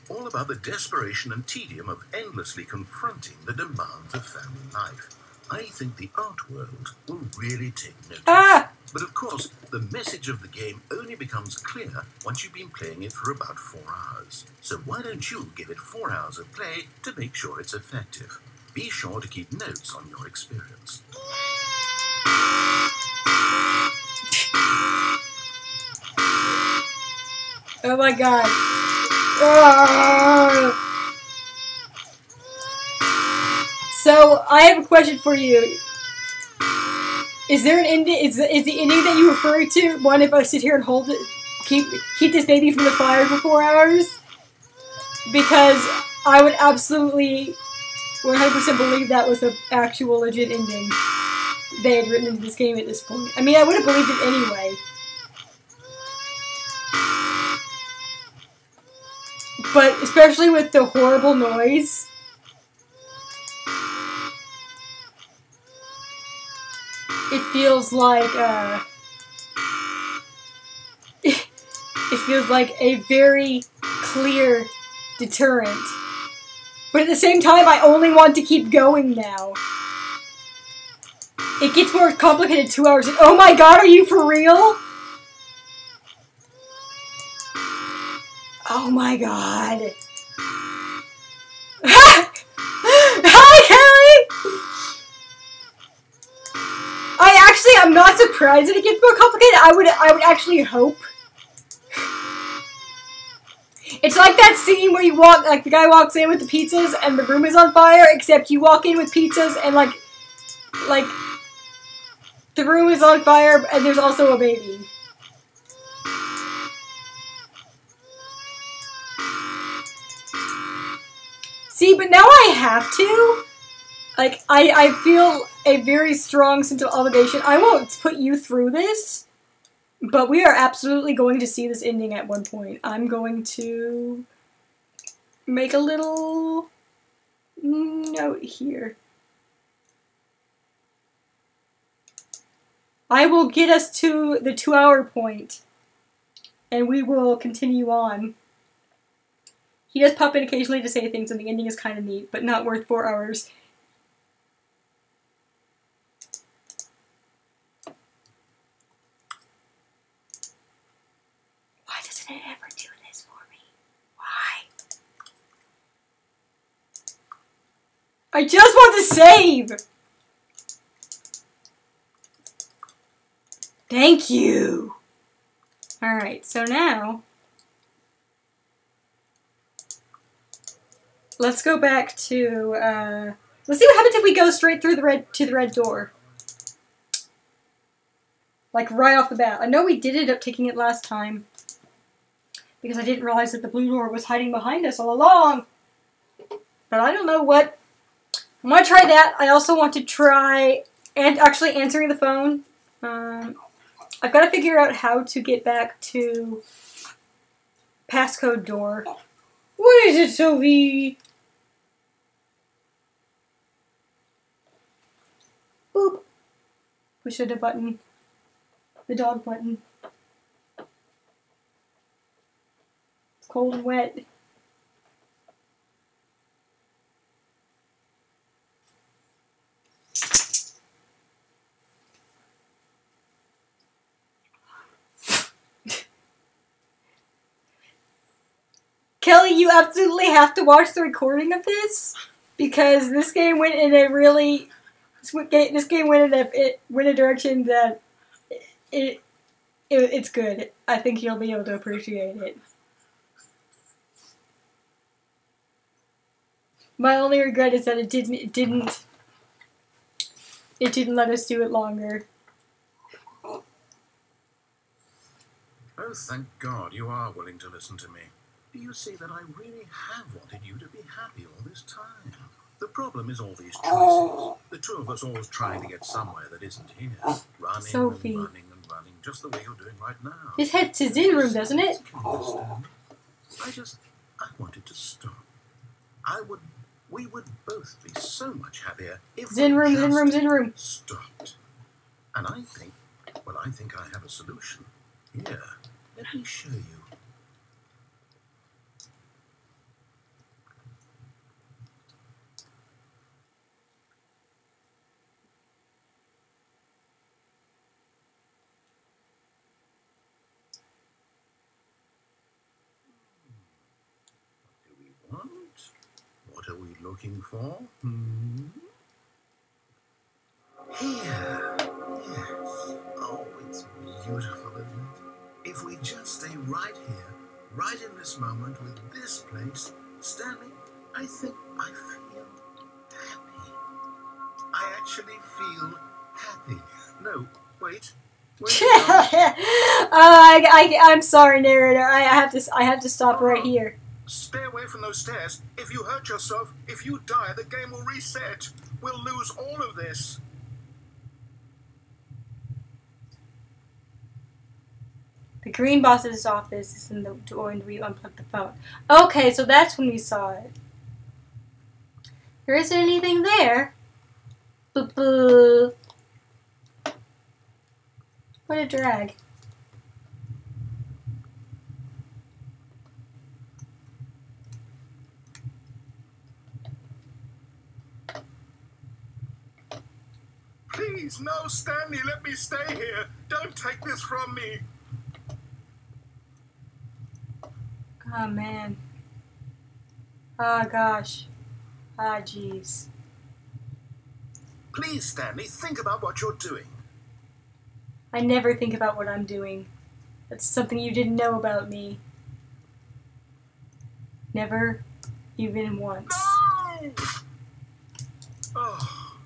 all about the desperation and tedium of endlessly confronting the demands of family life. I think the art world will really take notice. But of course, the message of the game only becomes clear once you've been playing it for about 4 hours. So why don't you give it 4 hours of play to make sure it's effective? Be sure to keep notes on your experience. Oh my god. So, I have a question for you. Is there an ending? Is the ending that you refer to one if I sit here and hold it, keep this baby from the fire for 4 hours? Because I would absolutely 100% believe that was the actual legit ending they had written into this game at this point. I mean, I would have believed it anyway. But especially with the horrible noise. It feels like, it feels like a very clear deterrent. But at the same time, I only want to keep going now. It gets more complicated 2 hours. Oh my god, are you for real? Oh my god. Hi, Kelly! I'm not surprised that it gets more complicated. I would actually hope. It's like that scene where you walk, like the guy walks in with the pizzas and the room is on fire, except you walk in with pizzas and like the room is on fire and there's also a baby. See, but now I have to. Like, I feel a very strong sense of obligation. I won't put you through this, but we are absolutely going to see this ending at one point. I'm going to make a little note here. I will get us to the 2-hour point, and we will continue on. He does pop in occasionally to say things, and the ending is kind of neat, but not worth 4 hours. Why doesn't it ever do this for me? Why? I just want to save! Thank you! Alright, so now let's go back to, let's see what happens if we go straight through the red door. Like, right off the bat. I know we did end up taking it last time, because I didn't realize that the blue door was hiding behind us all along. But I don't know what. I want to try that. I also want to try, and actually answering the phone. I've got to figure out how to get back to passcode door. What is it, Sophie? Boop. Push it a button. The dog button. It's cold and wet. Kelly, you absolutely have to watch the recording of this because this game went in a really this game went in a direction that it's good. I think you'll be able to appreciate it. My only regret is that it didn't let us do it longer. Oh, thank God you are willing to listen to me. Do you see that I really have wanted you to be happy all this time? The problem is all these choices. The two of us always trying to get somewhere that isn't here. Running Sophie. and running and running, just the way you're doing right now. This heads to Zen room, doesn't it? I wanted to stop. We would both be so much happier if Zen room. stopped. And I think I have a solution. Here, let me show you. What are we looking for? Here. Yes. Oh, it's beautiful, isn't it? If we just stay right here, right in this moment with this place, Stanley, I think I feel happy. I actually feel happy. No, wait. I'm sorry, narrator. I have to stop right here. Stay away from those stairs. If you hurt yourself, if you die, the game will reset. We'll lose all of this. The green boss's office is in the door and we unplugged the phone. Okay, so that's when we saw it. There isn't anything there. Boo-boo. What a drag. Please, no, Stanley, let me stay here. Don't take this from me. Oh, man. Oh, gosh. Ah, jeez. Please, Stanley, think about what you're doing. I never think about what I'm doing. That's something you didn't know about me. Never even once. No! Oh,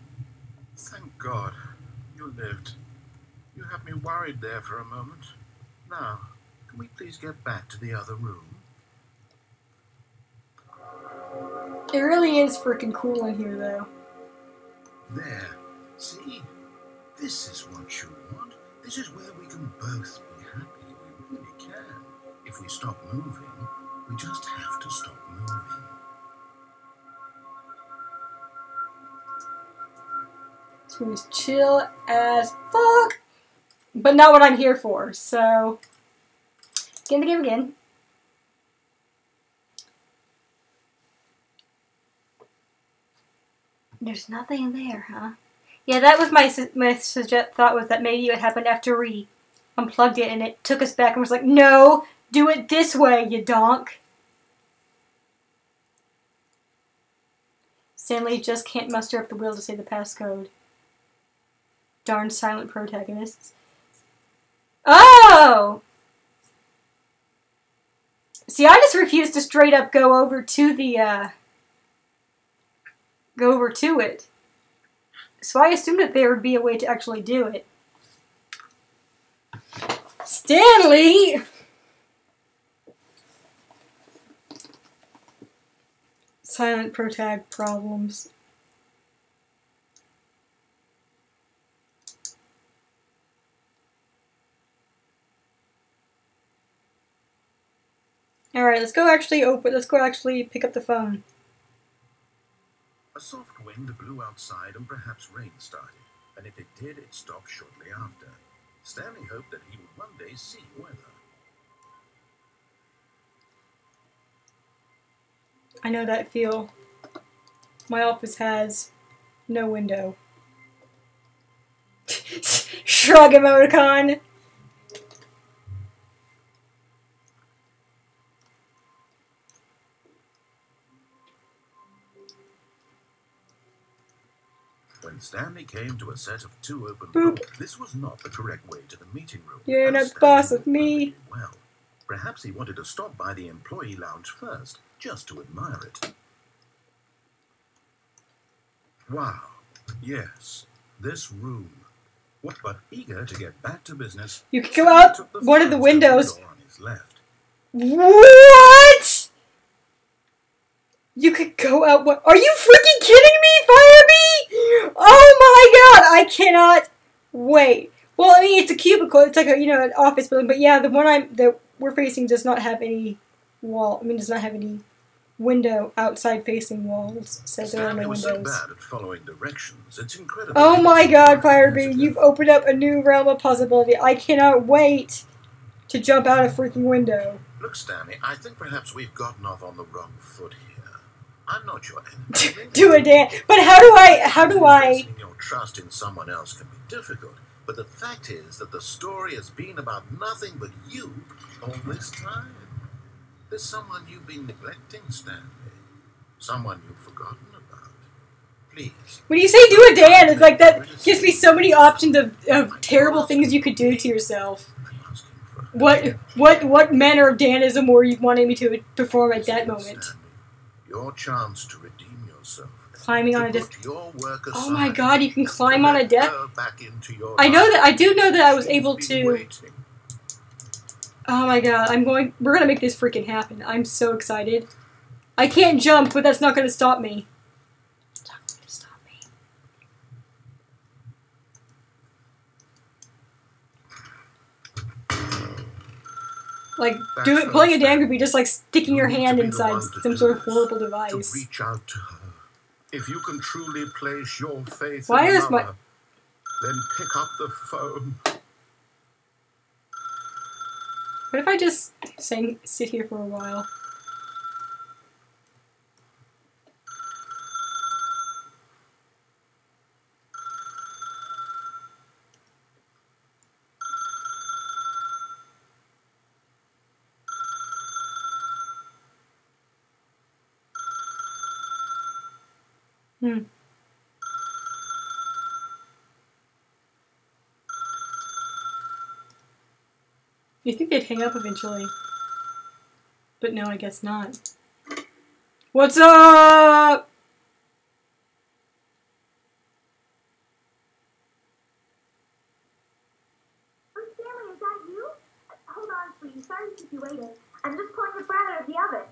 thank God you lived. You had me worried there for a moment. Now, can we please get back to the other room? It really is freaking cool in here, though. There. See? This is what you want. This is where we can both be happy. We really can. If we stop moving, we just have to stop moving. This room is chill as fuck. But not what I'm here for, so... Get in the game again. There's nothing there, huh? Yeah, that was my thought was that maybe it happened after we unplugged it and it took us back and was like, no, do it this way, you donk. Stanley just can't muster up the will to say the passcode. Darn silent protagonists. Oh! See, I just refuse to straight up go over to the, go over to it. So I assumed that there would be a way to actually do it. Stanley! Silent protag problems. Alright, let's go actually pick up the phone. A soft wind blew outside and perhaps rain started. and if it did, it stopped shortly after. Stanley hoped that he would one day see weather. I know that feel. My office has no window. Shrug emoticon. When Stanley came to a set of 2 open Boop. doors, this was not the correct way to the meeting room. You're as not Stanley boss of knew me. perfectly well. Perhaps he wanted to stop by the employee lounge first, just to admire it. Wow, yes, this room. What, but eager to get back to business, You could go out took the one of the first windows. door on his left. What? You could go out one. Are you freaking kidding me, Firebee? Oh my god, I cannot wait. Well, I mean, it's a cubicle. It's like a, an office building. But yeah, the one that we're facing does not have any wall. I mean, does not have any window outside facing walls. So there are Stanley no was so windows. bad at following directions. It's incredible. Oh my god, Firebee, Years you've ago. opened up a new realm of possibility. I cannot wait to jump out a freaking window. Look, Stanley, I think perhaps we've gotten off on the wrong foot here. I'm not your enemy. Do a dance. But how do I... Investing your trust in someone else can be difficult, but the fact is that the story has been about nothing but you all this time. There's someone you've been neglecting, Stanley. Someone you've forgotten about. Please. When you say do a dance, it's like that gives me so many options of terrible things you could do to yourself. I'm asking for What manner of Danism were you wanting me to perform at that moment? Stanley, your chance to redeem yourself. Climbing on a To desk. put your work Oh aside, my god, you can to climb on a let desk? her back into your I know life. that, I do know that I was She's able been to... waiting. Oh my god, we're gonna make this freaking happen. I'm so excited. I can't jump, but that's not gonna stop me. It's not going to stop me. Like, pulling a dam could be just like sticking your hand inside some sort of horrible To device. reach out to her. If you can truly place your faith Why in is another, then pick up the phone. What if I just sit here for a while? You think they'd hang up eventually? But no, I guess not. What's up? Oh, Stanley, is that you? Hold on, please. Sorry to keep you waiting. I'm just pulling the bread out of the oven.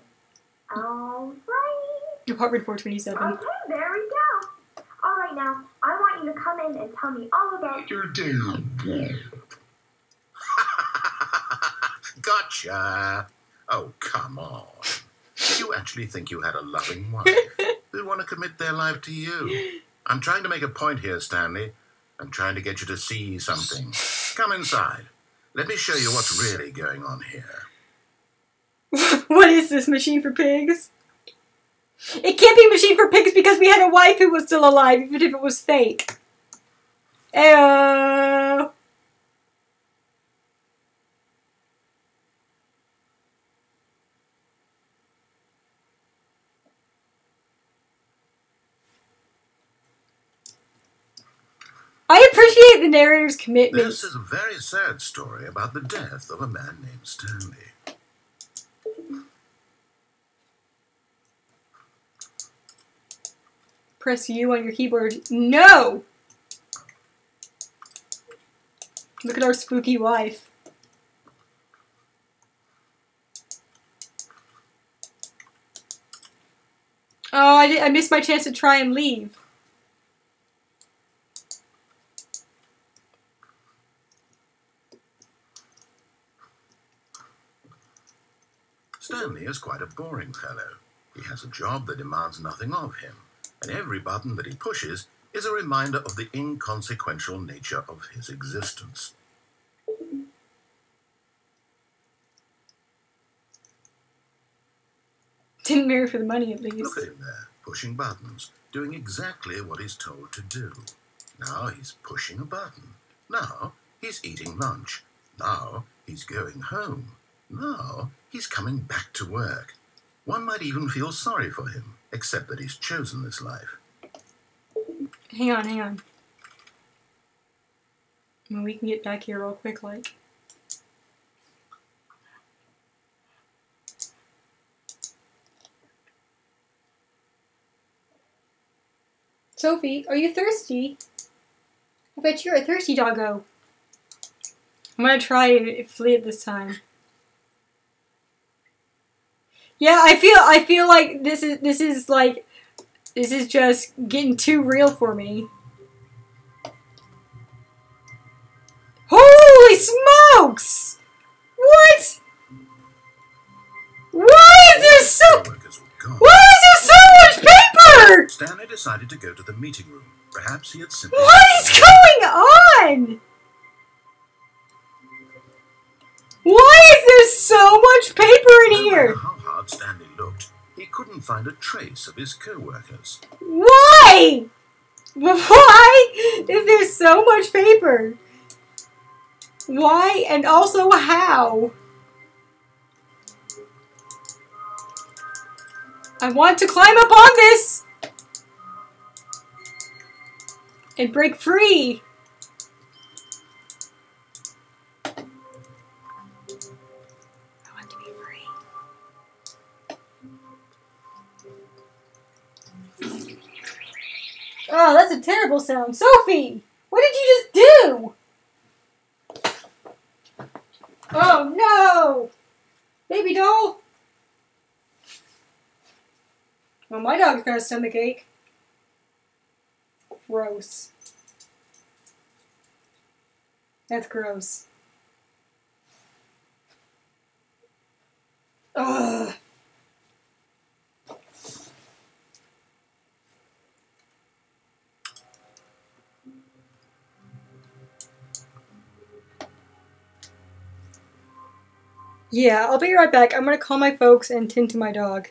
All right. Apartment 427. Okay, there we go. All right, now, I want you to come in and tell me all about Your damn. Gotcha. Oh, come on. You actually think you had a loving wife who'd want to commit their life to you. I'm trying to make a point here, Stanley. I'm trying to get you to see something. Come inside. Let me show you what's really going on here. What is this, Machine for Pigs? It can't be Machine for Pigs because we had a wife who was still alive, even if it was fake. Ayo. I appreciate the narrator's commitment. This is a very sad story about the death of a man named Stanley. Press U on your keyboard. No! Look at our spooky wife. Oh, I missed my chance to try and leave. Stanley is quite a boring fellow. He has a job that demands nothing of him, and every button that he pushes is a reminder of the inconsequential nature of his existence. Didn't marry for the money, at Look least. at him there, pushing buttons, doing exactly what he's told to do. Now he's pushing a button. Now he's eating lunch. Now he's going home. Now he's coming back to work. One might even feel sorry for him, except that he's chosen this life. Hang on, hang on. Well, we can get back here real quick, like. Sophie, are you thirsty? I bet you're a thirsty doggo. I'm gonna try and flee it this time. Yeah, I feel like this is just getting too real for me. Holy smokes! What? Why is there so much paper? Stanley decided to go to the meeting room. Perhaps he had simply... What is going on? Why is there so much paper in No here? matter how hard Stanley looked, he couldn't find a trace of his co-workers. Why? Why is there so much paper? Why and also how? I want to climb up on this and break free. I want to be free. Oh, that's a terrible sound. Sophie, what did you just do? Oh no! Baby doll! Well, my dog's got a stomach ache. Gross. That's gross. Ugh. Yeah, I'll be right back. I'm gonna call my folks and tend to my dog.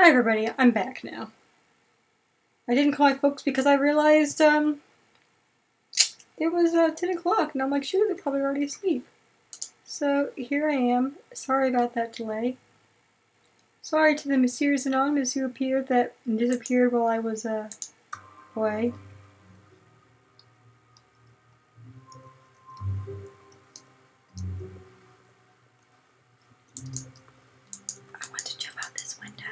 Hi everybody, I'm back now. I didn't call my folks because I realized it was 10 o'clock and I'm like, shoot, they're probably already asleep. So here I am. Sorry about that delay. Sorry to the mysterious anonymous who appeared that disappeared while I was away. I want to jump out this window.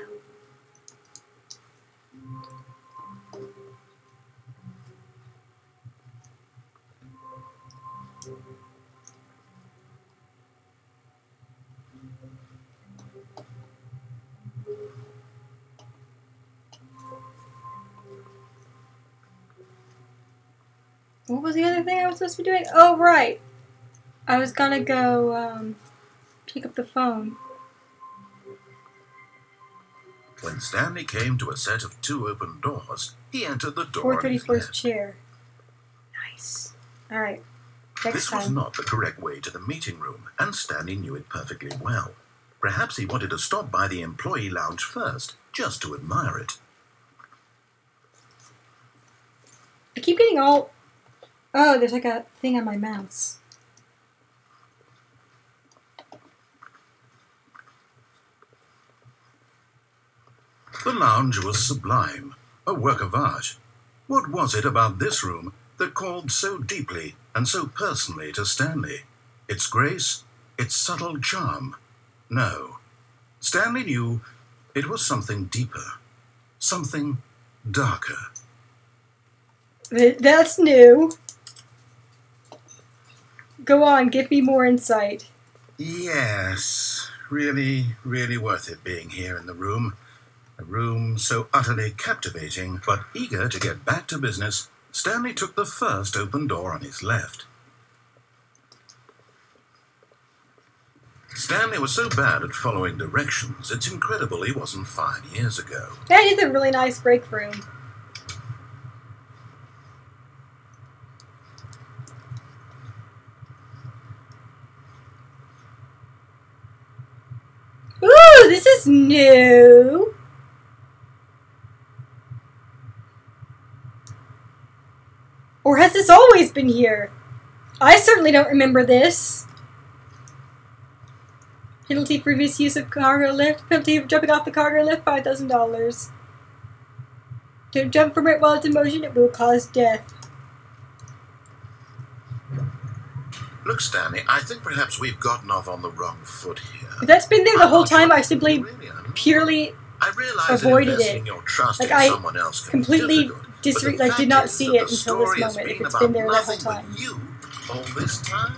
What was the other thing I was supposed to be doing? Oh, right. I was gonna go pick up the phone. When Stanley came to a set of 2 open doors, he entered the door on his 431st left. chair. Nice. Alright. Next This was time. not the correct way to the meeting room, and Stanley knew it perfectly well. Perhaps he wanted to stop by the employee lounge first, just to admire it. I keep getting all... Oh, there's like a thing on my mouse. The lounge was sublime, a work of art. What was it about this room that called so deeply and so personally to Stanley? Its grace? Its subtle charm? No. Stanley knew it was something deeper. Something darker. That's new. Go on, give me more insight. Yes, really, really worth it being here in the room. A room so utterly captivating, but eager to get back to business, Stanley took the first open door on his left. Stanley was so bad at following directions, it's incredible he wasn't fired years ago. That is a really nice break room. Ooh, this is new. Or has this always been here? I certainly don't remember this. Penalty for misuse of cargo lift. Penalty for jumping off the cargo lift, $5,000. Don't jump from it while it's in motion, it will cause death. Look, Stanley, I think perhaps we've gotten off on the wrong foot here. If that's been there the I'm whole not sure time, I what simply you really are. purely I realize avoided that investing it. your trust Like, in I someone else can completely be difficult, but the did not fact see is it that the until this story has moment, if it's about been there the whole nothing but time. you all this time.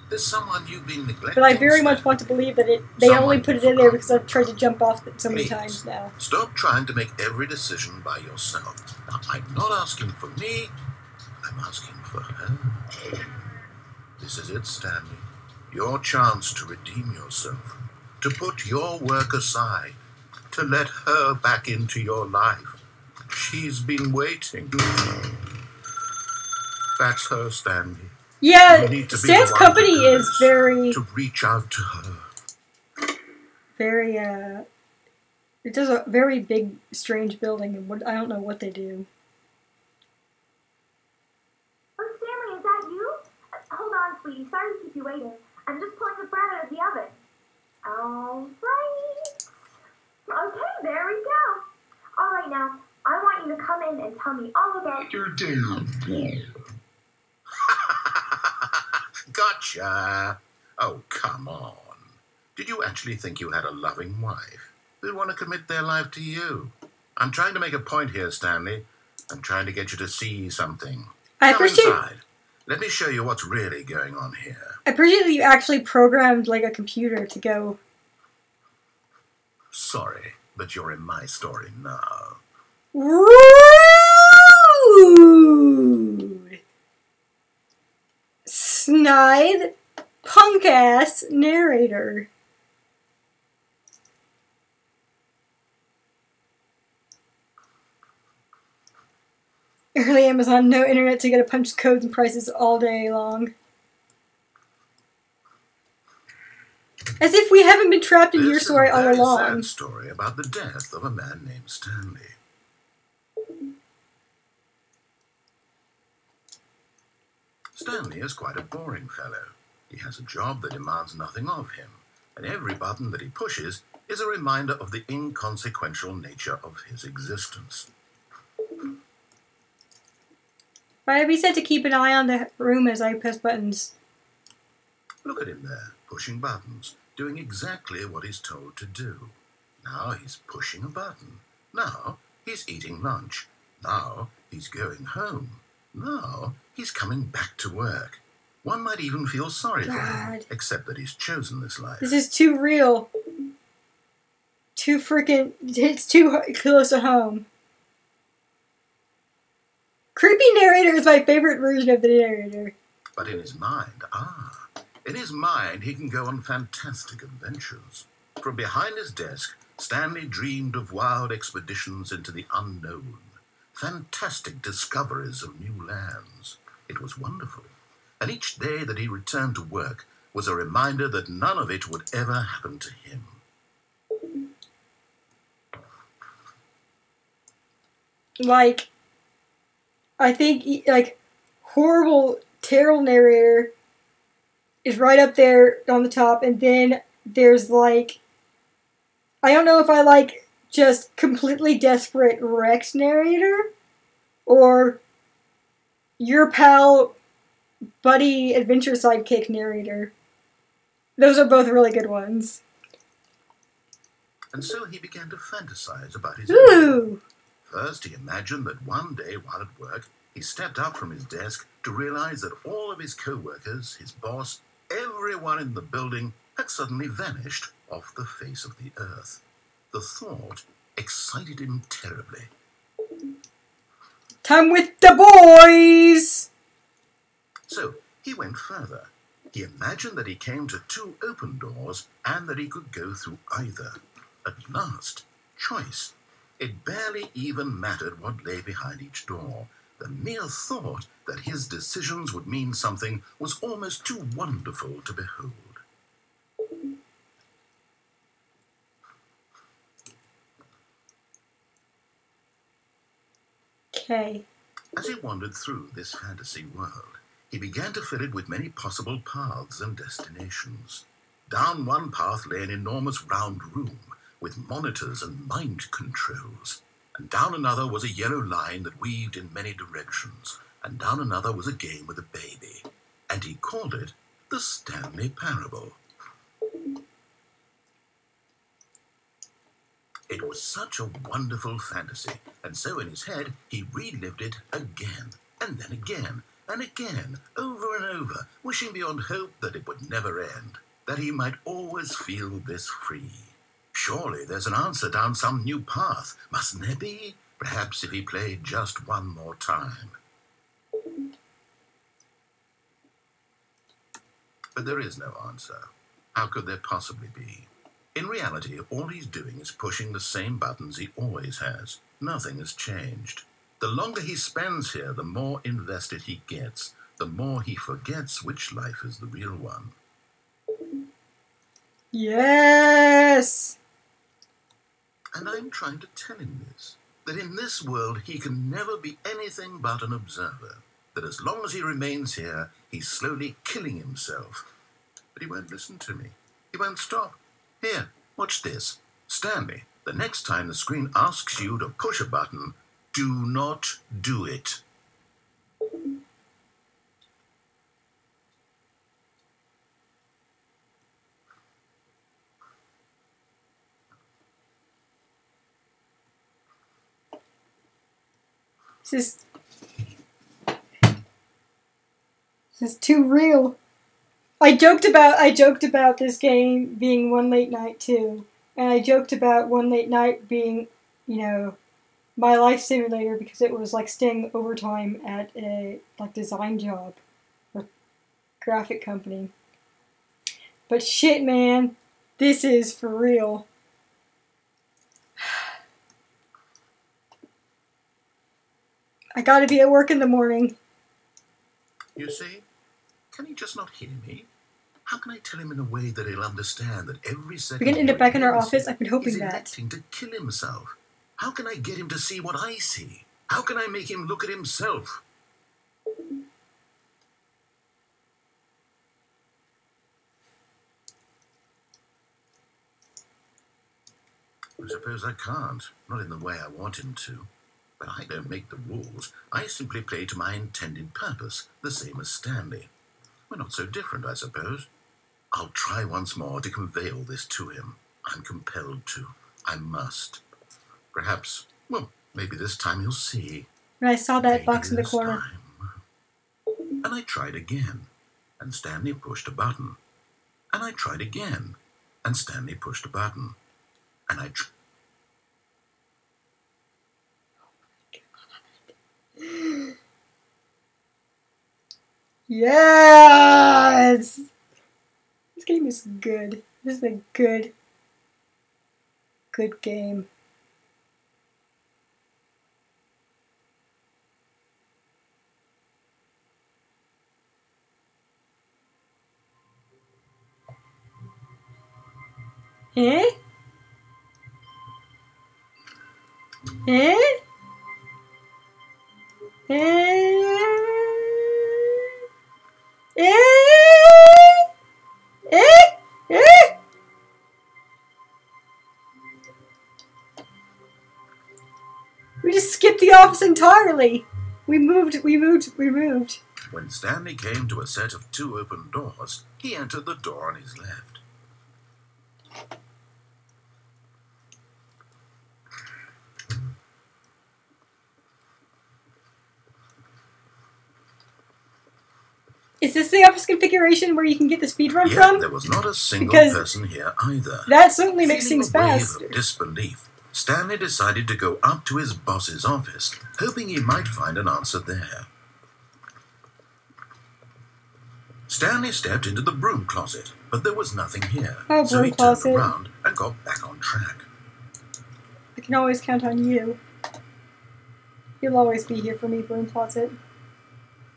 There's someone you've been neglecting. But I very much want to believe that they Someone only put it you've in there forgotten. because I've tried to jump off it so many Please, times now. stop trying to make every decision by yourself. Now, I'm not asking for me, I'm asking for her. This is it, Stanley. Your chance to redeem yourself, to put your work aside, to let her back into your life. She's been waiting. That's her, Stanley. Yeah, You need to be Stan's the one company to do is this, very, to reach out to her. very, it does a very big, strange building, and I don't know what they do. Oh, Stanley, is that you? Hold on, sweetie. Sorry to keep you waiting. I'm just pulling the bread out of the oven. All right. Okay, there we go. All right, now, I want you to come in and tell me all about your day. Gotcha. Oh, come on. Did you actually think you had a loving wife who'd want to commit their life to you? I'm trying to make a point here, Stanley. I'm trying to get you to see something. I Come appreciate- inside. Let me show you what's really going on here. I appreciate that you actually programmed, like, a computer to go... Sorry, but you're in my story now. Rude! Snide, punk-ass narrator. Early Amazon, no internet to get a punch codes and prices all day long. As if we haven't been trapped in your story all This is a along. very sad story about the death of a man named Stanley. Stanley is quite a boring fellow. He has a job that demands nothing of him, and every button that he pushes is a reminder of the inconsequential nature of his existence. Why have you said to keep an eye on the room as I press buttons? Look at him there, pushing buttons, doing exactly what he's told to do. Now he's pushing a button. Now he's eating lunch. Now he's going home. Now he's coming back to work. One might even feel sorry for him, except that he's chosen this life. This is too real. Too freaking... It's too close to home. Creepy narrator is my favorite version of the narrator. But in his mind, in his mind he can go on fantastic adventures. From behind his desk, Stanley dreamed of wild expeditions into the unknown. Fantastic discoveries of new lands. It was wonderful. And each day that he returned to work was a reminder that none of it would ever happen to him. Like, I think, like, horrible, terrible narrator is right up there on the top, and then there's, like, I don't know if I like just completely desperate Rex narrator, or your pal buddy adventure sidekick narrator. Those are both really good ones. And so he began to fantasize about his Ooh! First, he imagined that one day while at work, he stepped up from his desk to realize that all of his co-workers, his boss, everyone in the building had suddenly vanished off the face of the earth. The thought excited him terribly. Time with the boys! So he went further. He imagined that he came to two open doors and that he could go through either. At last, choice. It barely even mattered what lay behind each door. The mere thought that his decisions would mean something was almost too wonderful to behold. Okay. As he wandered through this fantasy world, he began to fill it with many possible paths and destinations. Down one path lay an enormous round room with monitors and mind controls, and down another was a yellow line that weaved in many directions, and down another was a game with a baby, and he called it the Stanley Parable. It was such a wonderful fantasy, and so in his head he relived it again, and then again, and again, over and over, wishing beyond hope that it would never end, that he might always feel this free. Surely there's an answer down some new path, mustn't there be? Perhaps if he played just one more time. But there is no answer. How could there possibly be? In reality, all he's doing is pushing the same buttons he always has. Nothing has changed. The longer he spends here, the more invested he gets, the more he forgets which life is the real one. Yes! And I'm trying to tell him this, that in this world he can never be anything but an observer, that as long as he remains here, he's slowly killing himself. But he won't listen to me. He won't stop. Here, watch this. Stanley, the next time the screen asks you to push a button, do not do it. This is too real. I joked about this game being one late night too, and I joked about one late night being, you know, my life simulator because it was like staying overtime at a like design job or graphic company. But shit, man, this is for real. I gotta be at work in the morning. You see? Can he just not hear me? How can I tell him in a way that he'll understand that every second We're gonna end up back in our office. I've been he's hoping that. electing to kill himself? How can I get him to see what I see? How can I make him look at himself? I suppose I can't, not in the way I want him to. But I don't make the rules. I simply play to my intended purpose, the same as Stanley. We're not so different, I suppose. I'll try once more to convey all this to him. I'm compelled to. I must. Perhaps, well, maybe this time he'll see. And I saw that Maybe box in the this corner. time. And I tried again, and Stanley pushed a button. And I tried again, and Stanley pushed a button. And I Yes! This game is good. This is a good game. Eh? Eh? Eh? Eh? Eh? Eh? We just skipped the office entirely. We moved. When Stanley came to a set of 2 open doors, he entered the door on his left. Is this the office configuration where you can get the speedrun Yet from? there was not a single Because person here either. that certainly makes Feeling things a wave faster. of disbelief, Stanley decided to go up to his boss's office, hoping he might find an answer there. Stanley stepped into the broom closet, but there was nothing here, Oh, so he broom closet. turned around and got back on track. I can always count on you. You'll always be here for me, broom closet.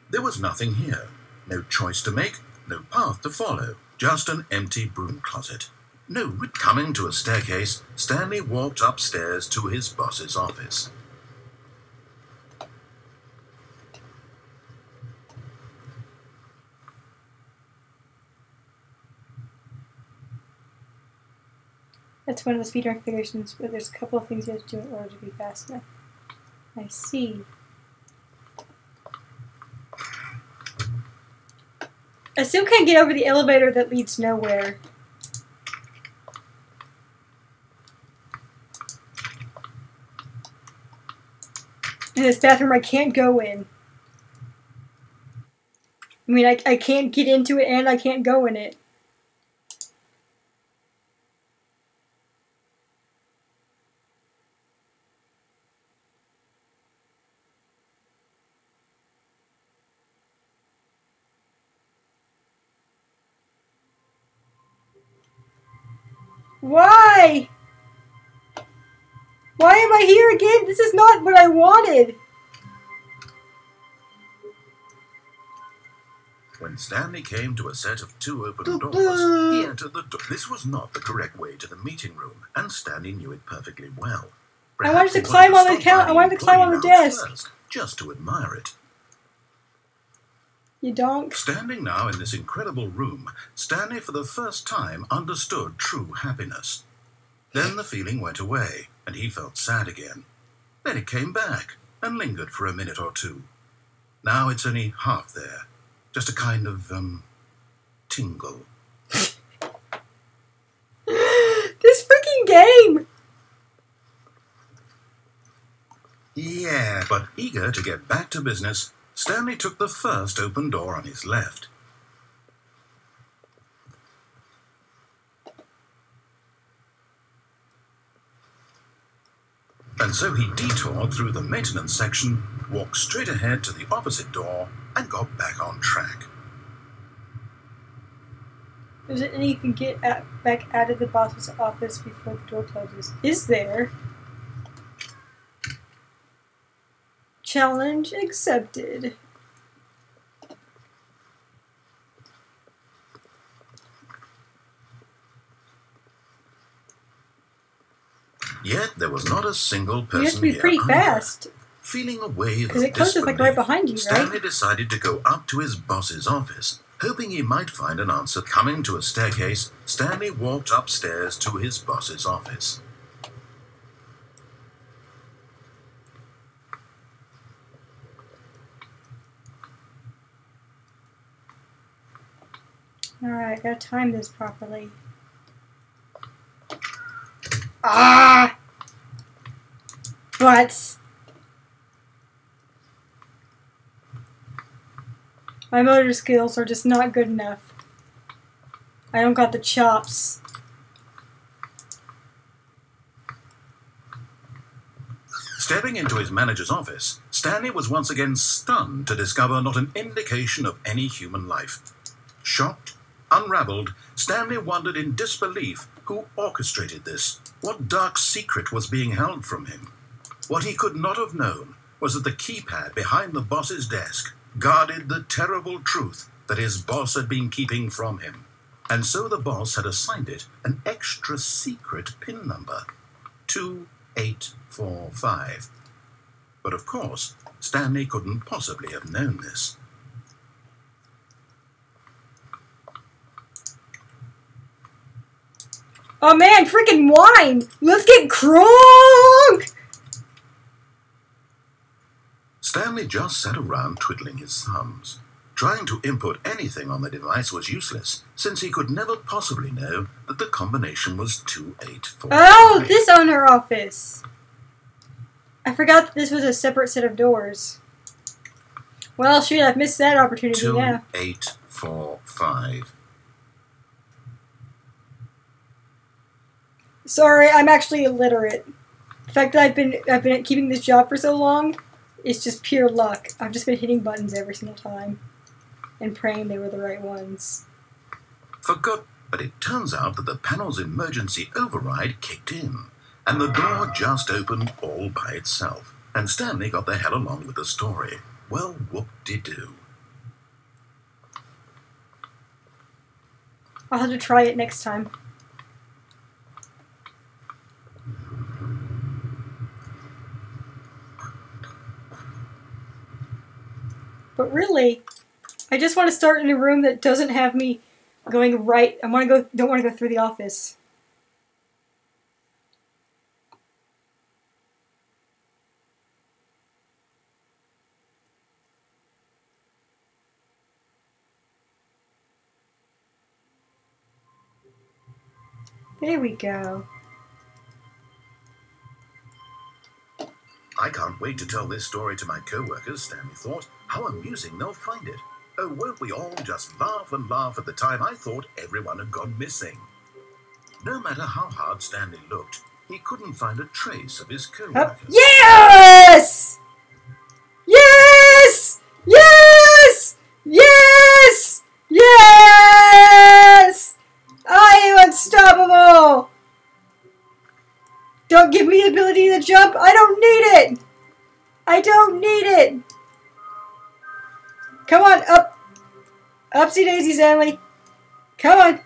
There was nothing here. No choice to make, no path to follow, just an empty broom closet. No, coming to a staircase, Stanley walked upstairs to his boss's office. That's one of the speedrun configurations where there's a couple of things you have to do in order to be fast enough. I see. I still can't get over the elevator that leads nowhere. And this bathroom I can't go in. I mean, I can't get into it and I can't go in it. Why? Why am I here again? This is not what I wanted. When Stanley came to a set of 2 open doors, he entered the door. This was not the correct way to the meeting room, and Stanley knew it perfectly well. I wanted to Perhaps he climb on the stop count. by I wanted to climb on the employee lounge desk. first, just to admire it. You donk. Standing now in this incredible room, Stanley for the first time understood true happiness. Then the feeling went away, and he felt sad again. Then it came back, and lingered for a minute or two. Now it's only half there. Just a kind of, tingle. This freaking game! Yeah, but eager to get back to business, Stanley took the first open door on his left. And so he detoured through the maintenance section, walked straight ahead to the opposite door, and got back on track. Is there any you can get back out of the boss's office before the door closes? Is there? Challenge accepted. Yet there was not a single person You have to be here pretty either. fast. Feeling a wave Because of it closes like right behind you, Stanley right? decided to go up to his boss's office, hoping he might find an answer. Coming to a staircase, Stanley walked upstairs to his boss's office. Alright, gotta time this properly. Ah! Butts! My motor skills are just not good enough. I don't got the chops. Stepping into his manager's office, Stanley was once again stunned to discover not an indication of any human life. Shocked, unraveled, Stanley wondered in disbelief who orchestrated this. What dark secret was being held from him? What he could not have known was that the keypad behind the boss's desk guarded the terrible truth that his boss had been keeping from him. And so the boss had assigned it an extra secret PIN number, 2845. But of course, Stanley couldn't possibly have known this. Oh man, freaking wine! Let's get crunk! Stanley just sat around twiddling his thumbs. Trying to input anything on the device was useless, since he could never possibly know that the combination was 2845. Oh, this owner office! I forgot that this was a separate set of doors. Well, shoot, I've missed that opportunity now. 2845. Sorry, I'm actually illiterate. The fact that I've been keeping this job for so long, it's just pure luck. I've just been hitting buttons every single time and praying they were the right ones. Forgot, but it turns out that the panel's emergency override kicked in, and the door just opened all by itself, and Stanley got the hell along with the story. Well, whoop-de-doo. I'll have to try it next time. But really, I just want to start in a room that doesn't have me going right. Don't want to go through the office. There we go. I can't wait to tell this story to my co-workers, Stanley thought. How amusing they'll find it. Oh, won't we all just laugh and laugh at the time I thought everyone had gone missing. No matter how hard Stanley looked, he couldn't find a trace of his co-workers. Yes! Yes! Yes! Yes! Yes! I am unstoppable! Don't give me the ability to jump. I don't need it. I don't need it. Come on, up. Upsy daisy, Stanley. Come on.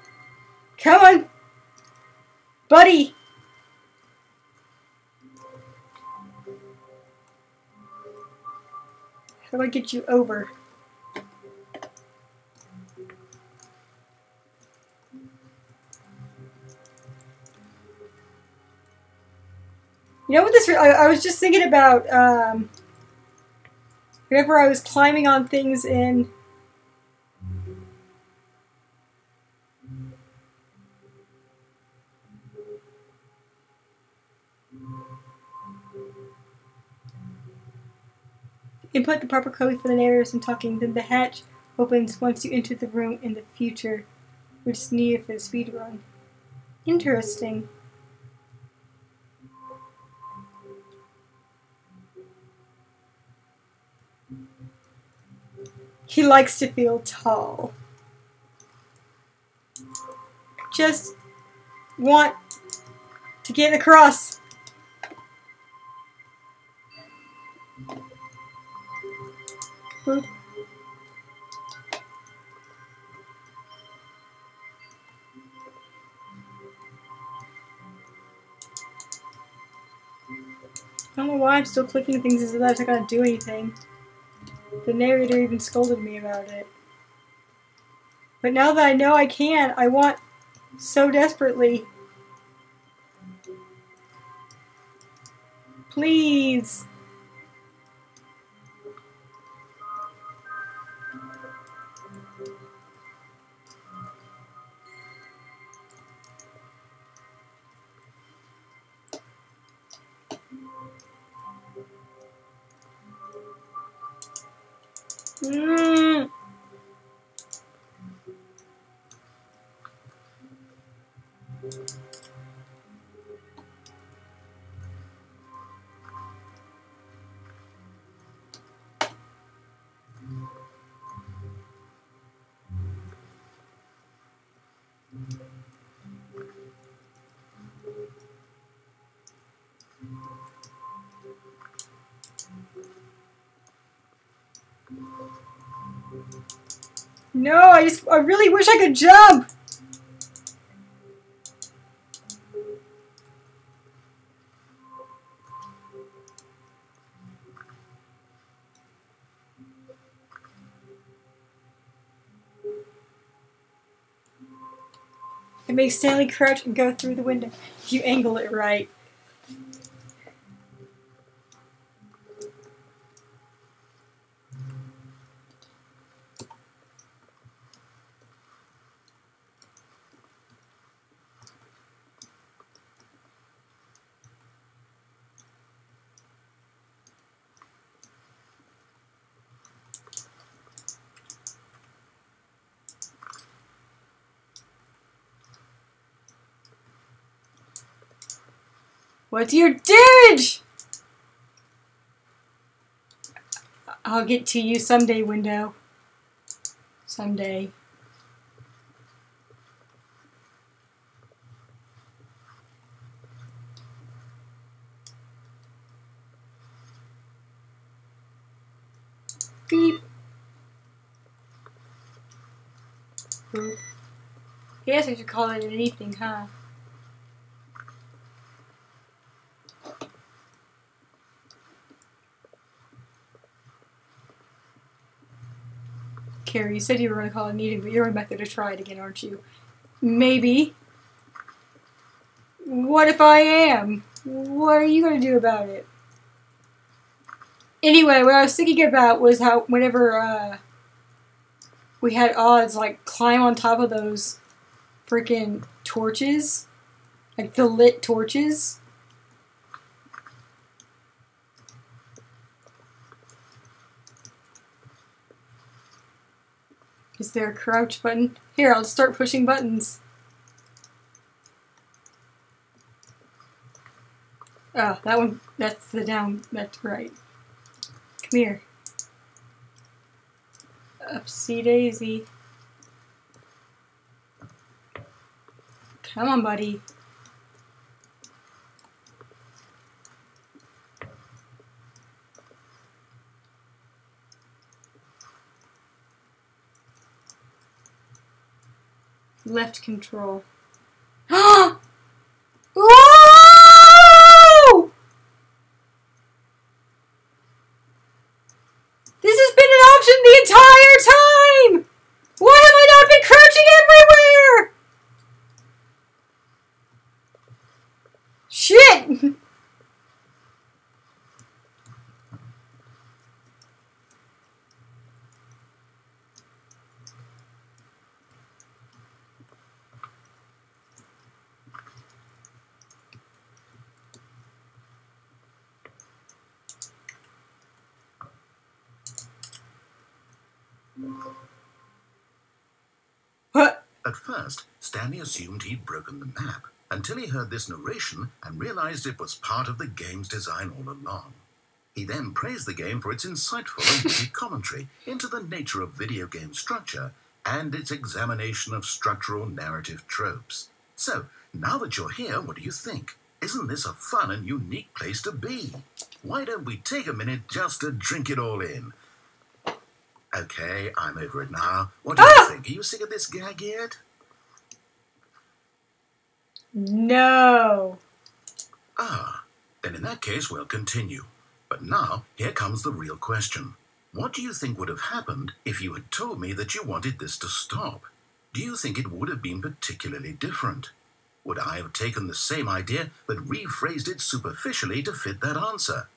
Come on. Buddy. How do I get you over? You know what this... I was just thinking about... whenever I was climbing on things in... Input the proper code for the narrators and talking, then the hatch opens once you enter the room in the future, which is needed for the speed run. Interesting. He likes to feel tall. Just want to get across. Boop. I don't know why I'm still clicking things as if that's not gonna do anything. The narrator even scolded me about it. But now that I know I can, I want so desperately. Please. Mm. No, I really wish I could jump! It makes Stanley crouch and go through the window if you angle it right. What's your damage? I'll get to you someday, window. Someday. Beep. Boop. Yes, I should call it an evening, huh? Carrie, you said you were going to call it an evening, but you're back there to try it again, aren't you? Maybe. What if I am? What are you going to do about it? Anyway, what I was thinking about was how whenever we had odds like climb on top of those freaking torches, like the lit torches. Is there a crouch button? Here, I'll start pushing buttons. Oh, that one, that's the down, that's right. Come here. Upsy daisy. Come on, buddy. Left control. Whoa! This has been an option the entire time! Why have I not been crouching everywhere? Shit! What? At first, Stanley assumed he'd broken the map, until he heard this narration and realized it was part of the game's design all along. He then praised the game for its insightful and witty commentary into the nature of video game structure and its examination of structural narrative tropes. So, now that you're here, what do you think? Isn't this a fun and unique place to be? Why don't we take a minute just to drink it all in? Okay, I'm over it now. What do you think? Are you sick of this gag yet? No. Then in that case, we'll continue. But now, here comes the real question. What do you think would have happened if you had told me that you wanted this to stop? Do you think it would have been particularly different? Would I have taken the same idea but rephrased it superficially to fit that answer?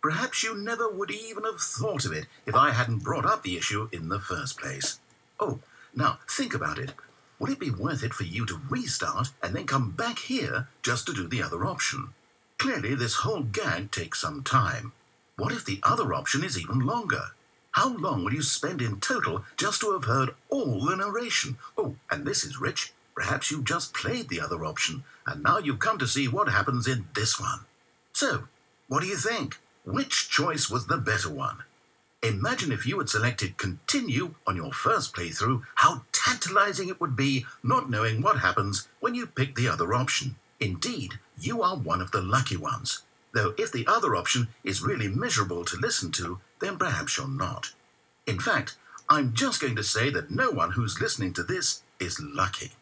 Perhaps you never would even have thought of it if I hadn't brought up the issue in the first place. Oh, now think about it. Would it be worth it for you to restart and then come back here just to do the other option? Clearly, this whole gag takes some time. What if the other option is even longer? How long will you spend in total just to have heard all the narration? Oh, and this is rich. Perhaps you just played the other option, and now you've come to see what happens in this one. So, what do you think? Which choice was the better one? Imagine if you had selected continue on your first playthrough, how tantalizing it would be not knowing what happens when you pick the other option. Indeed, you are one of the lucky ones. Though if the other option is really miserable to listen to, then perhaps you're not. In fact, I'm just going to say that no one who's listening to this is lucky.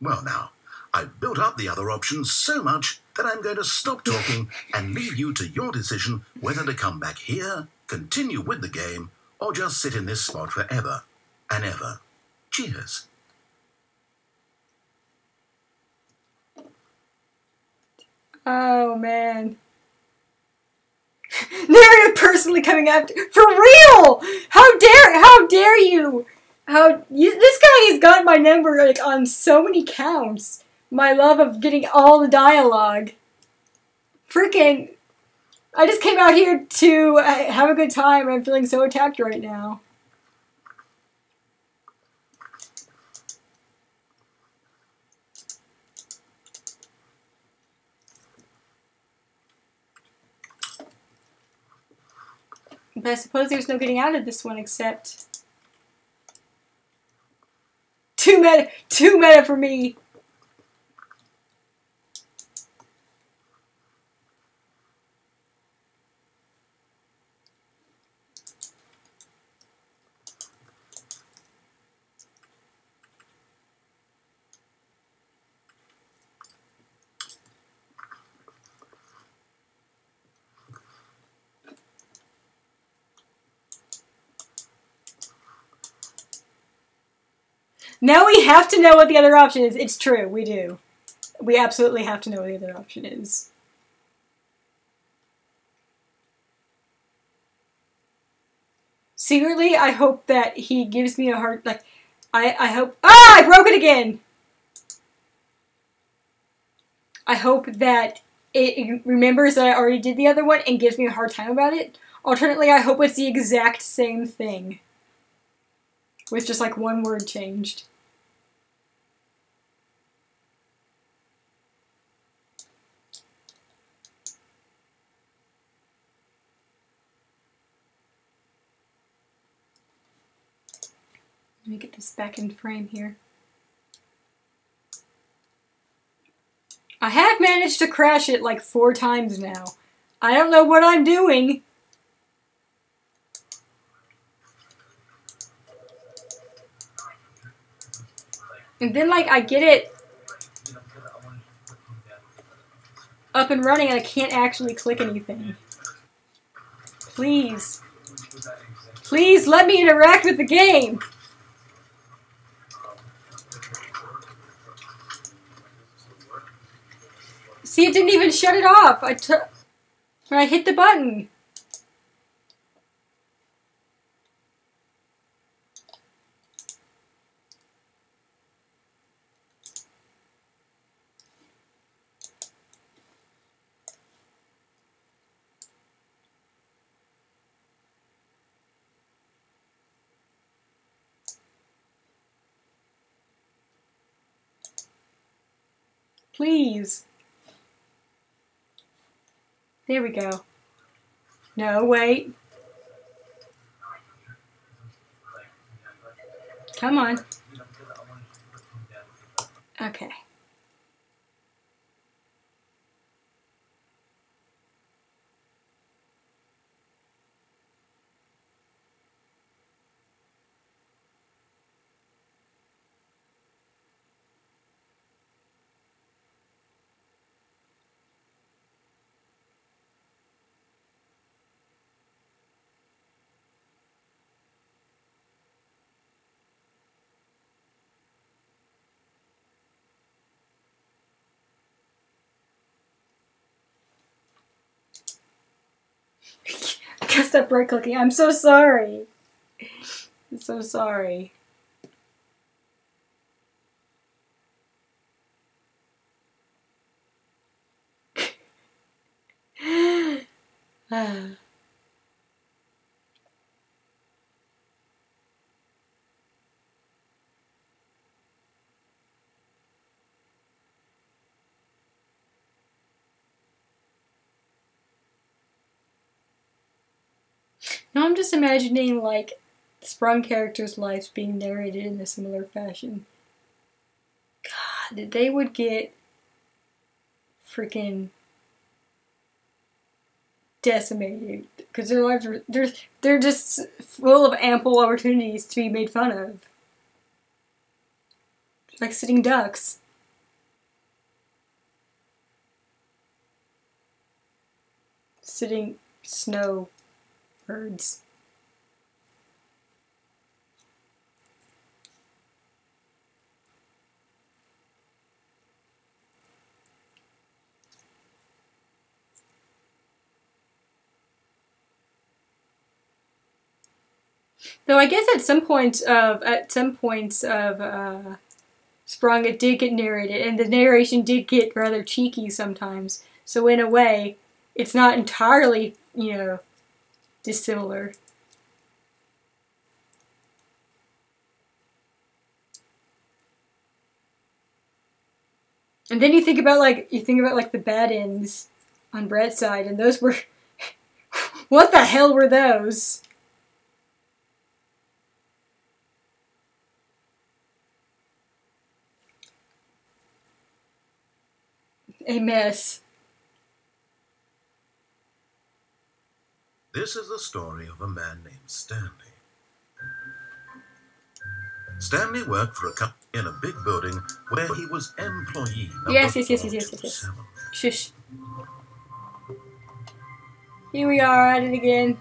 Well now, I've built up the other options so much that I'm going to stop talking and leave you to your decision whether to come back here, continue with the game, or just sit in this spot forever and ever. Cheers. Oh, man. Narrative personally coming after... For real! How dare you! This guy has got my number, like, on so many counts. My love of getting all the dialogue. Freaking... I just came out here to have a good time, and I'm feeling so attacked right now. But I suppose there's no getting out of this one except... Too meta for me. Now we have to know what the other option is. It's true, we do. We absolutely have to know what the other option is. Secretly, I hope that he gives me a hard... Like, I hope... Ah! I broke it again! I hope that it remembers that I already did the other one and gives me a hard time about it. Alternately, I hope it's the exact same thing. With just like one word changed. Let me get this back in frame here. I have managed to crash it like 4 times now. I don't know what I'm doing. And then like I get it up and running and I can't actually click anything. Please. Please let me interact with the game. See, it didn't even shut it off. When I hit the button. Please. There we go. No, wait. Come on. Okay. Can't stop right clicking. I'm so sorry. I'm so sorry. Now I'm just imagining, like, Sprung characters' lives being narrated in a similar fashion. God, they would get freaking decimated because their lives are they're just full of ample opportunities to be made fun of, like sitting ducks. Sitting snow birds. Though I guess at some points of Sprung, it did get narrated, and the narration did get rather cheeky sometimes. So in a way, it's not entirely, you know, dissimilar. And then you think about like the bad ends on Brett's side, and those were what the hell were those? A mess. This is the story of a man named Stanley. Stanley worked for a company in a big building where he was employee number Yes. 47. Shush. Here we are at it again.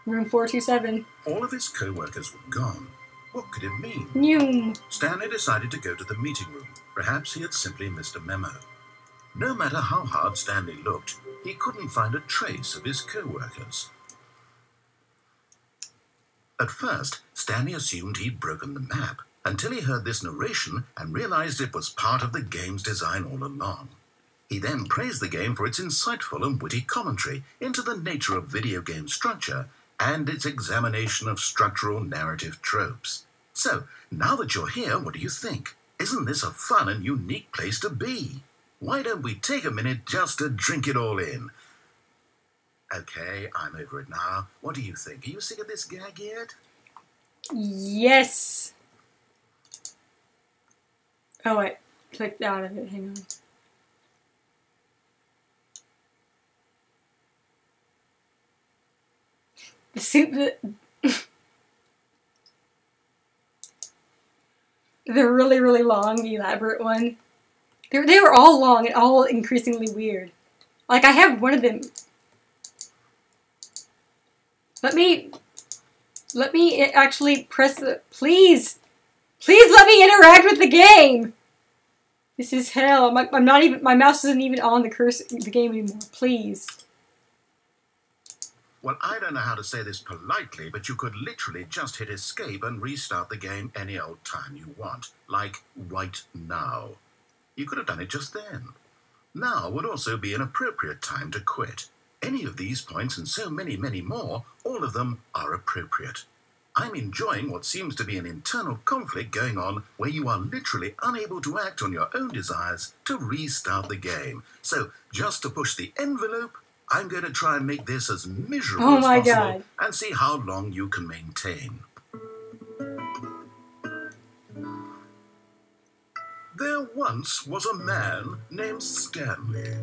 Room 427. All of his co-workers were gone. What could it mean? Noom. Stanley decided to go to the meeting room. Perhaps he had simply missed a memo. No matter how hard Stanley looked, he couldn't find a trace of his co-workers. At first, Stanley assumed he'd broken the map, until he heard this narration and realized it was part of the game's design all along. He then praised the game for its insightful and witty commentary into the nature of video game structure and its examination of structural narrative tropes. So, now that you're here, what do you think? Isn't this a fun and unique place to be? Why don't we take a minute just to drink it all in? Okay, I'm over it now. What do you think? Are you sick of this gag yet? Yes. Oh wait, clicked out of it. Hang on. The soup. The really, really long, elaborate one. They were all long and all increasingly weird. Like, I have one of them. Let me actually press the... Please! Please let me interact with the game! This is hell. I'm not even... My mouse isn't even on the game anymore. Please. Well, I don't know how to say this politely, but you could literally just hit escape and restart the game any old time you want. Like, right now. You could have done it just then. Now would also be an appropriate time to quit. Any of these points and so many, many more, all of them are appropriate. I'm enjoying what seems to be an internal conflict going on where you are literally unable to act on your own desires to restart the game. So, just to push the envelope, I'm going to try and make this as miserable as possible God. and see how long you can maintain. There once was a man named Stanley,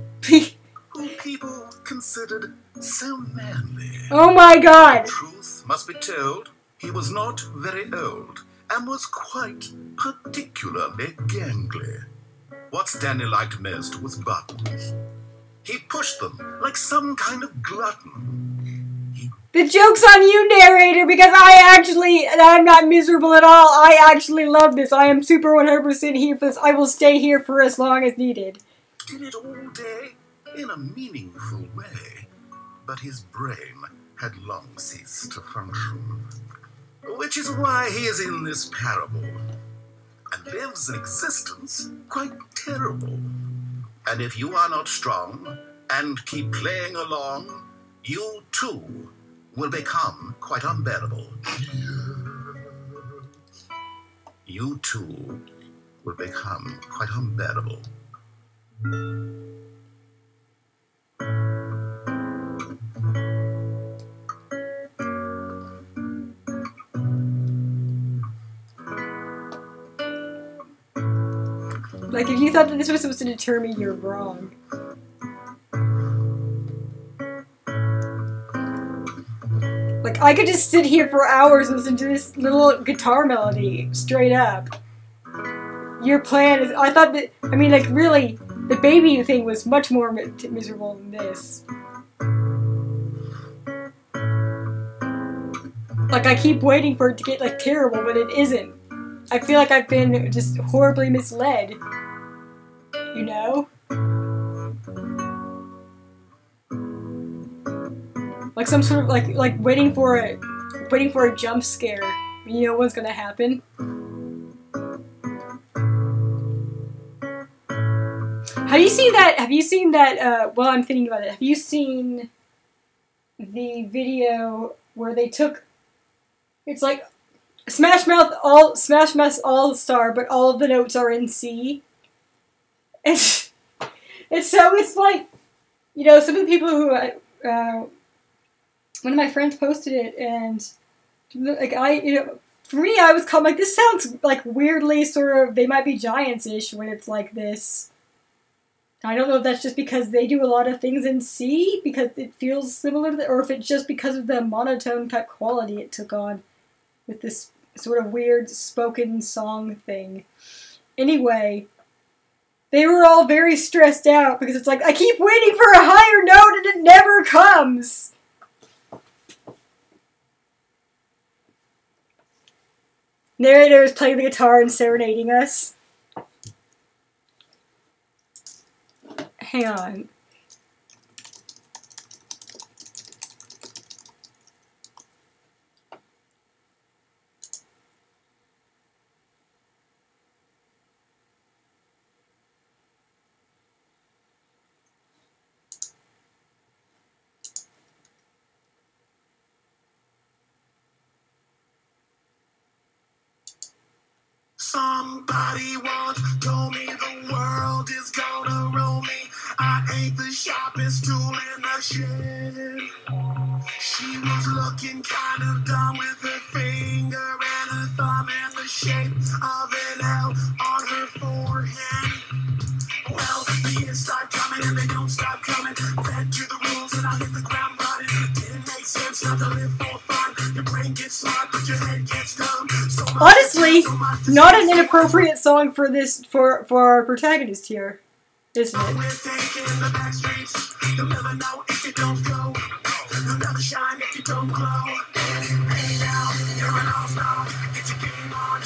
who people considered so manly. Oh my God! The truth must be told, he was not very old and was quite particularly gangly. What Stanley liked most was buttons. He pushed them like some kind of glutton. The joke's on you, narrator, because I'm not miserable at all. I actually love this. I am super 100% here for this. I will stay here for as long as needed. Did it all day in a meaningful way. but his brain had long ceased to function. Which is why he is in this parable, and lives an existence quite terrible. And if you are not strong, and keep playing along, you too will become quite unbearable. You too will become quite unbearable. Like, if you thought that this was supposed to deter me, you're wrong. Like, I could just sit here for hours and listen to this little guitar melody, straight up. Your plan is... I thought that... I mean, like, really, the baby thing was much more miserable than this. Like, I keep waiting for it to get, like, terrible, but it isn't. I feel like I've been just horribly misled. You know? Like some sort of like waiting for a jump scare. You know what's gonna happen. Have you seen that well, I'm thinking about it. Have you seen the video where they took, it's like Smash Mouth All-Star, but all of the notes are in C. It's like, you know, some of the people who one of my friends posted it, and like for me, I was kind of like, this sounds like weirdly sort of, they might be Giants-ish when it's like this. I don't know if that's just because they do a lot of things in C, because it feels similar to or if it's just because of the monotone type quality it took on with this sort of weird spoken song thing. Anyway, they were all very stressed out because it's like, I keep waiting for a higher note and it never comes! Narrator is playing the guitar and serenading us. Hang on. Somebody once told me the world is gonna roll me. I ain't the sharpest tool in the shed. She was looking kind of dumb with her finger and her thumb in the shape of an L on her forehead. Well, the years start coming and they don't stop coming. Fed to the rules and I hit the ground running. Didn't make sense not to live for fun. Your brain gets smart but your head gets dumb. Honestly, not an inappropriate song for this for our protagonist here, isn't it? We're taking the back streets. You'll never know if you don't go. You'll never shine if you don't glow. Hey now, you're an all-star. Get your game on.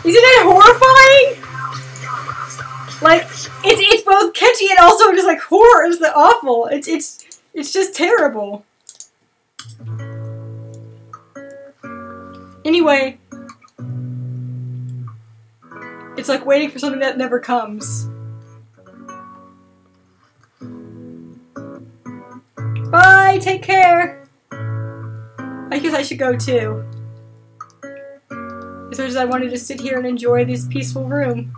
Isn't it horrifying? Like, it's both catchy and also just like horror. It's awful. It's just terrible. Anyway, it's like waiting for something that never comes. Bye, take care. I guess I should go too. As much as I wanted to sit here and enjoy this peaceful room.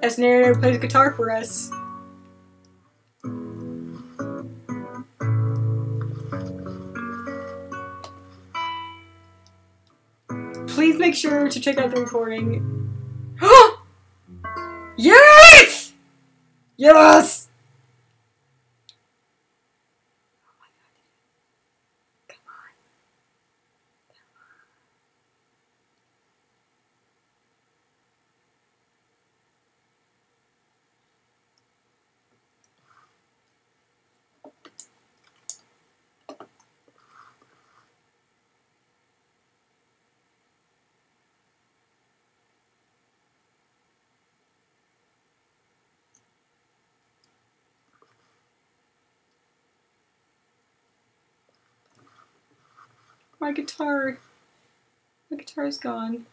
As narrator plays guitar for us. Please make sure to check out the recording. Yes! Yes! My guitar. My guitar's gone.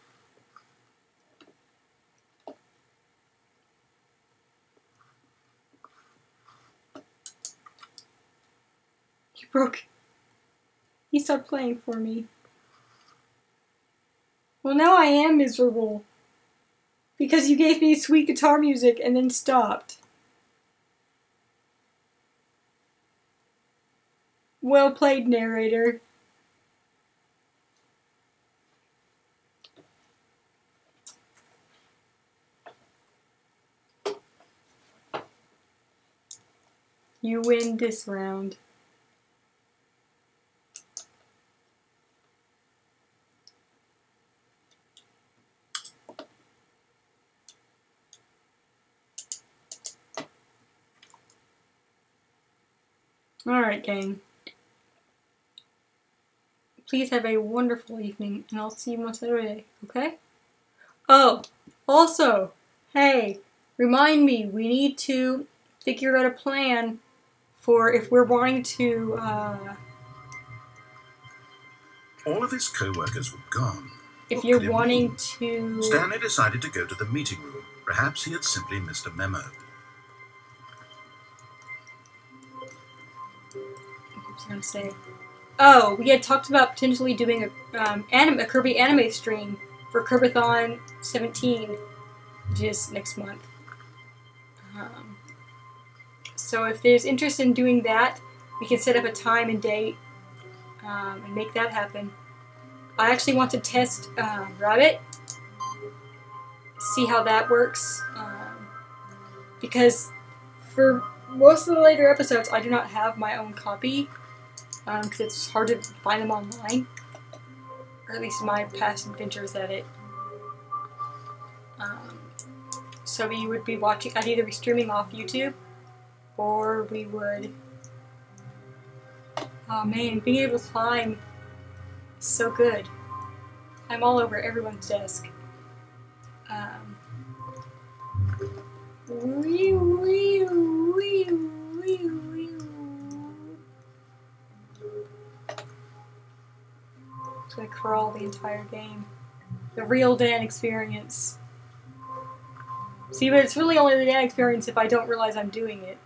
He broke. He stopped playing for me. Well, now I am miserable. Because you gave me sweet guitar music and then stopped. Well played, narrator. You win this round. Alright, gang. Please have a wonderful evening, and I'll see you on Saturday, okay? Oh, also, hey, remind me, we need to figure out a plan for if we're wanting to, All of his co-workers were gone. if What you're could it wanting mean? to... Stanley decided to go to the meeting room. Perhaps he had simply missed a memo. What was I gonna say? Oh, we had talked about potentially doing a Kirby anime stream for Kirbython 17, which is next month. So if there's interest in doing that, we can set up a time and date and make that happen. I actually want to test Rabbit, see how that works, because for most of the later episodes, I do not have my own copy, because it's hard to find them online, or at least my past adventures at it. So we would be watching, I'd either be streaming off YouTube, or we would, oh man, being able to climb is so good. I'm all over everyone's desk. Just gonna crawl the entire game. The real Dan experience. See, but it's really only the Dan experience if I don't realize I'm doing it.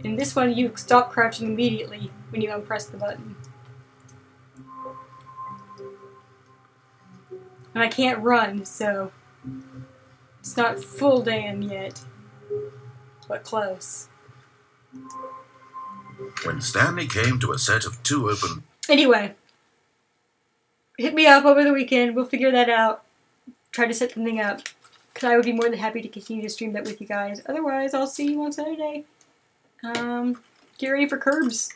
In this one, you stop crouching immediately when you unpress the button. And I can't run, so it's not full Dan yet, but close. When Stanley came to a set of 2 open... Anyway, hit me up over the weekend. We'll figure that out. Try to set something up. Because I would be more than happy to continue to stream that with you guys. Otherwise, I'll see you on Saturday. Get ready for Curbs.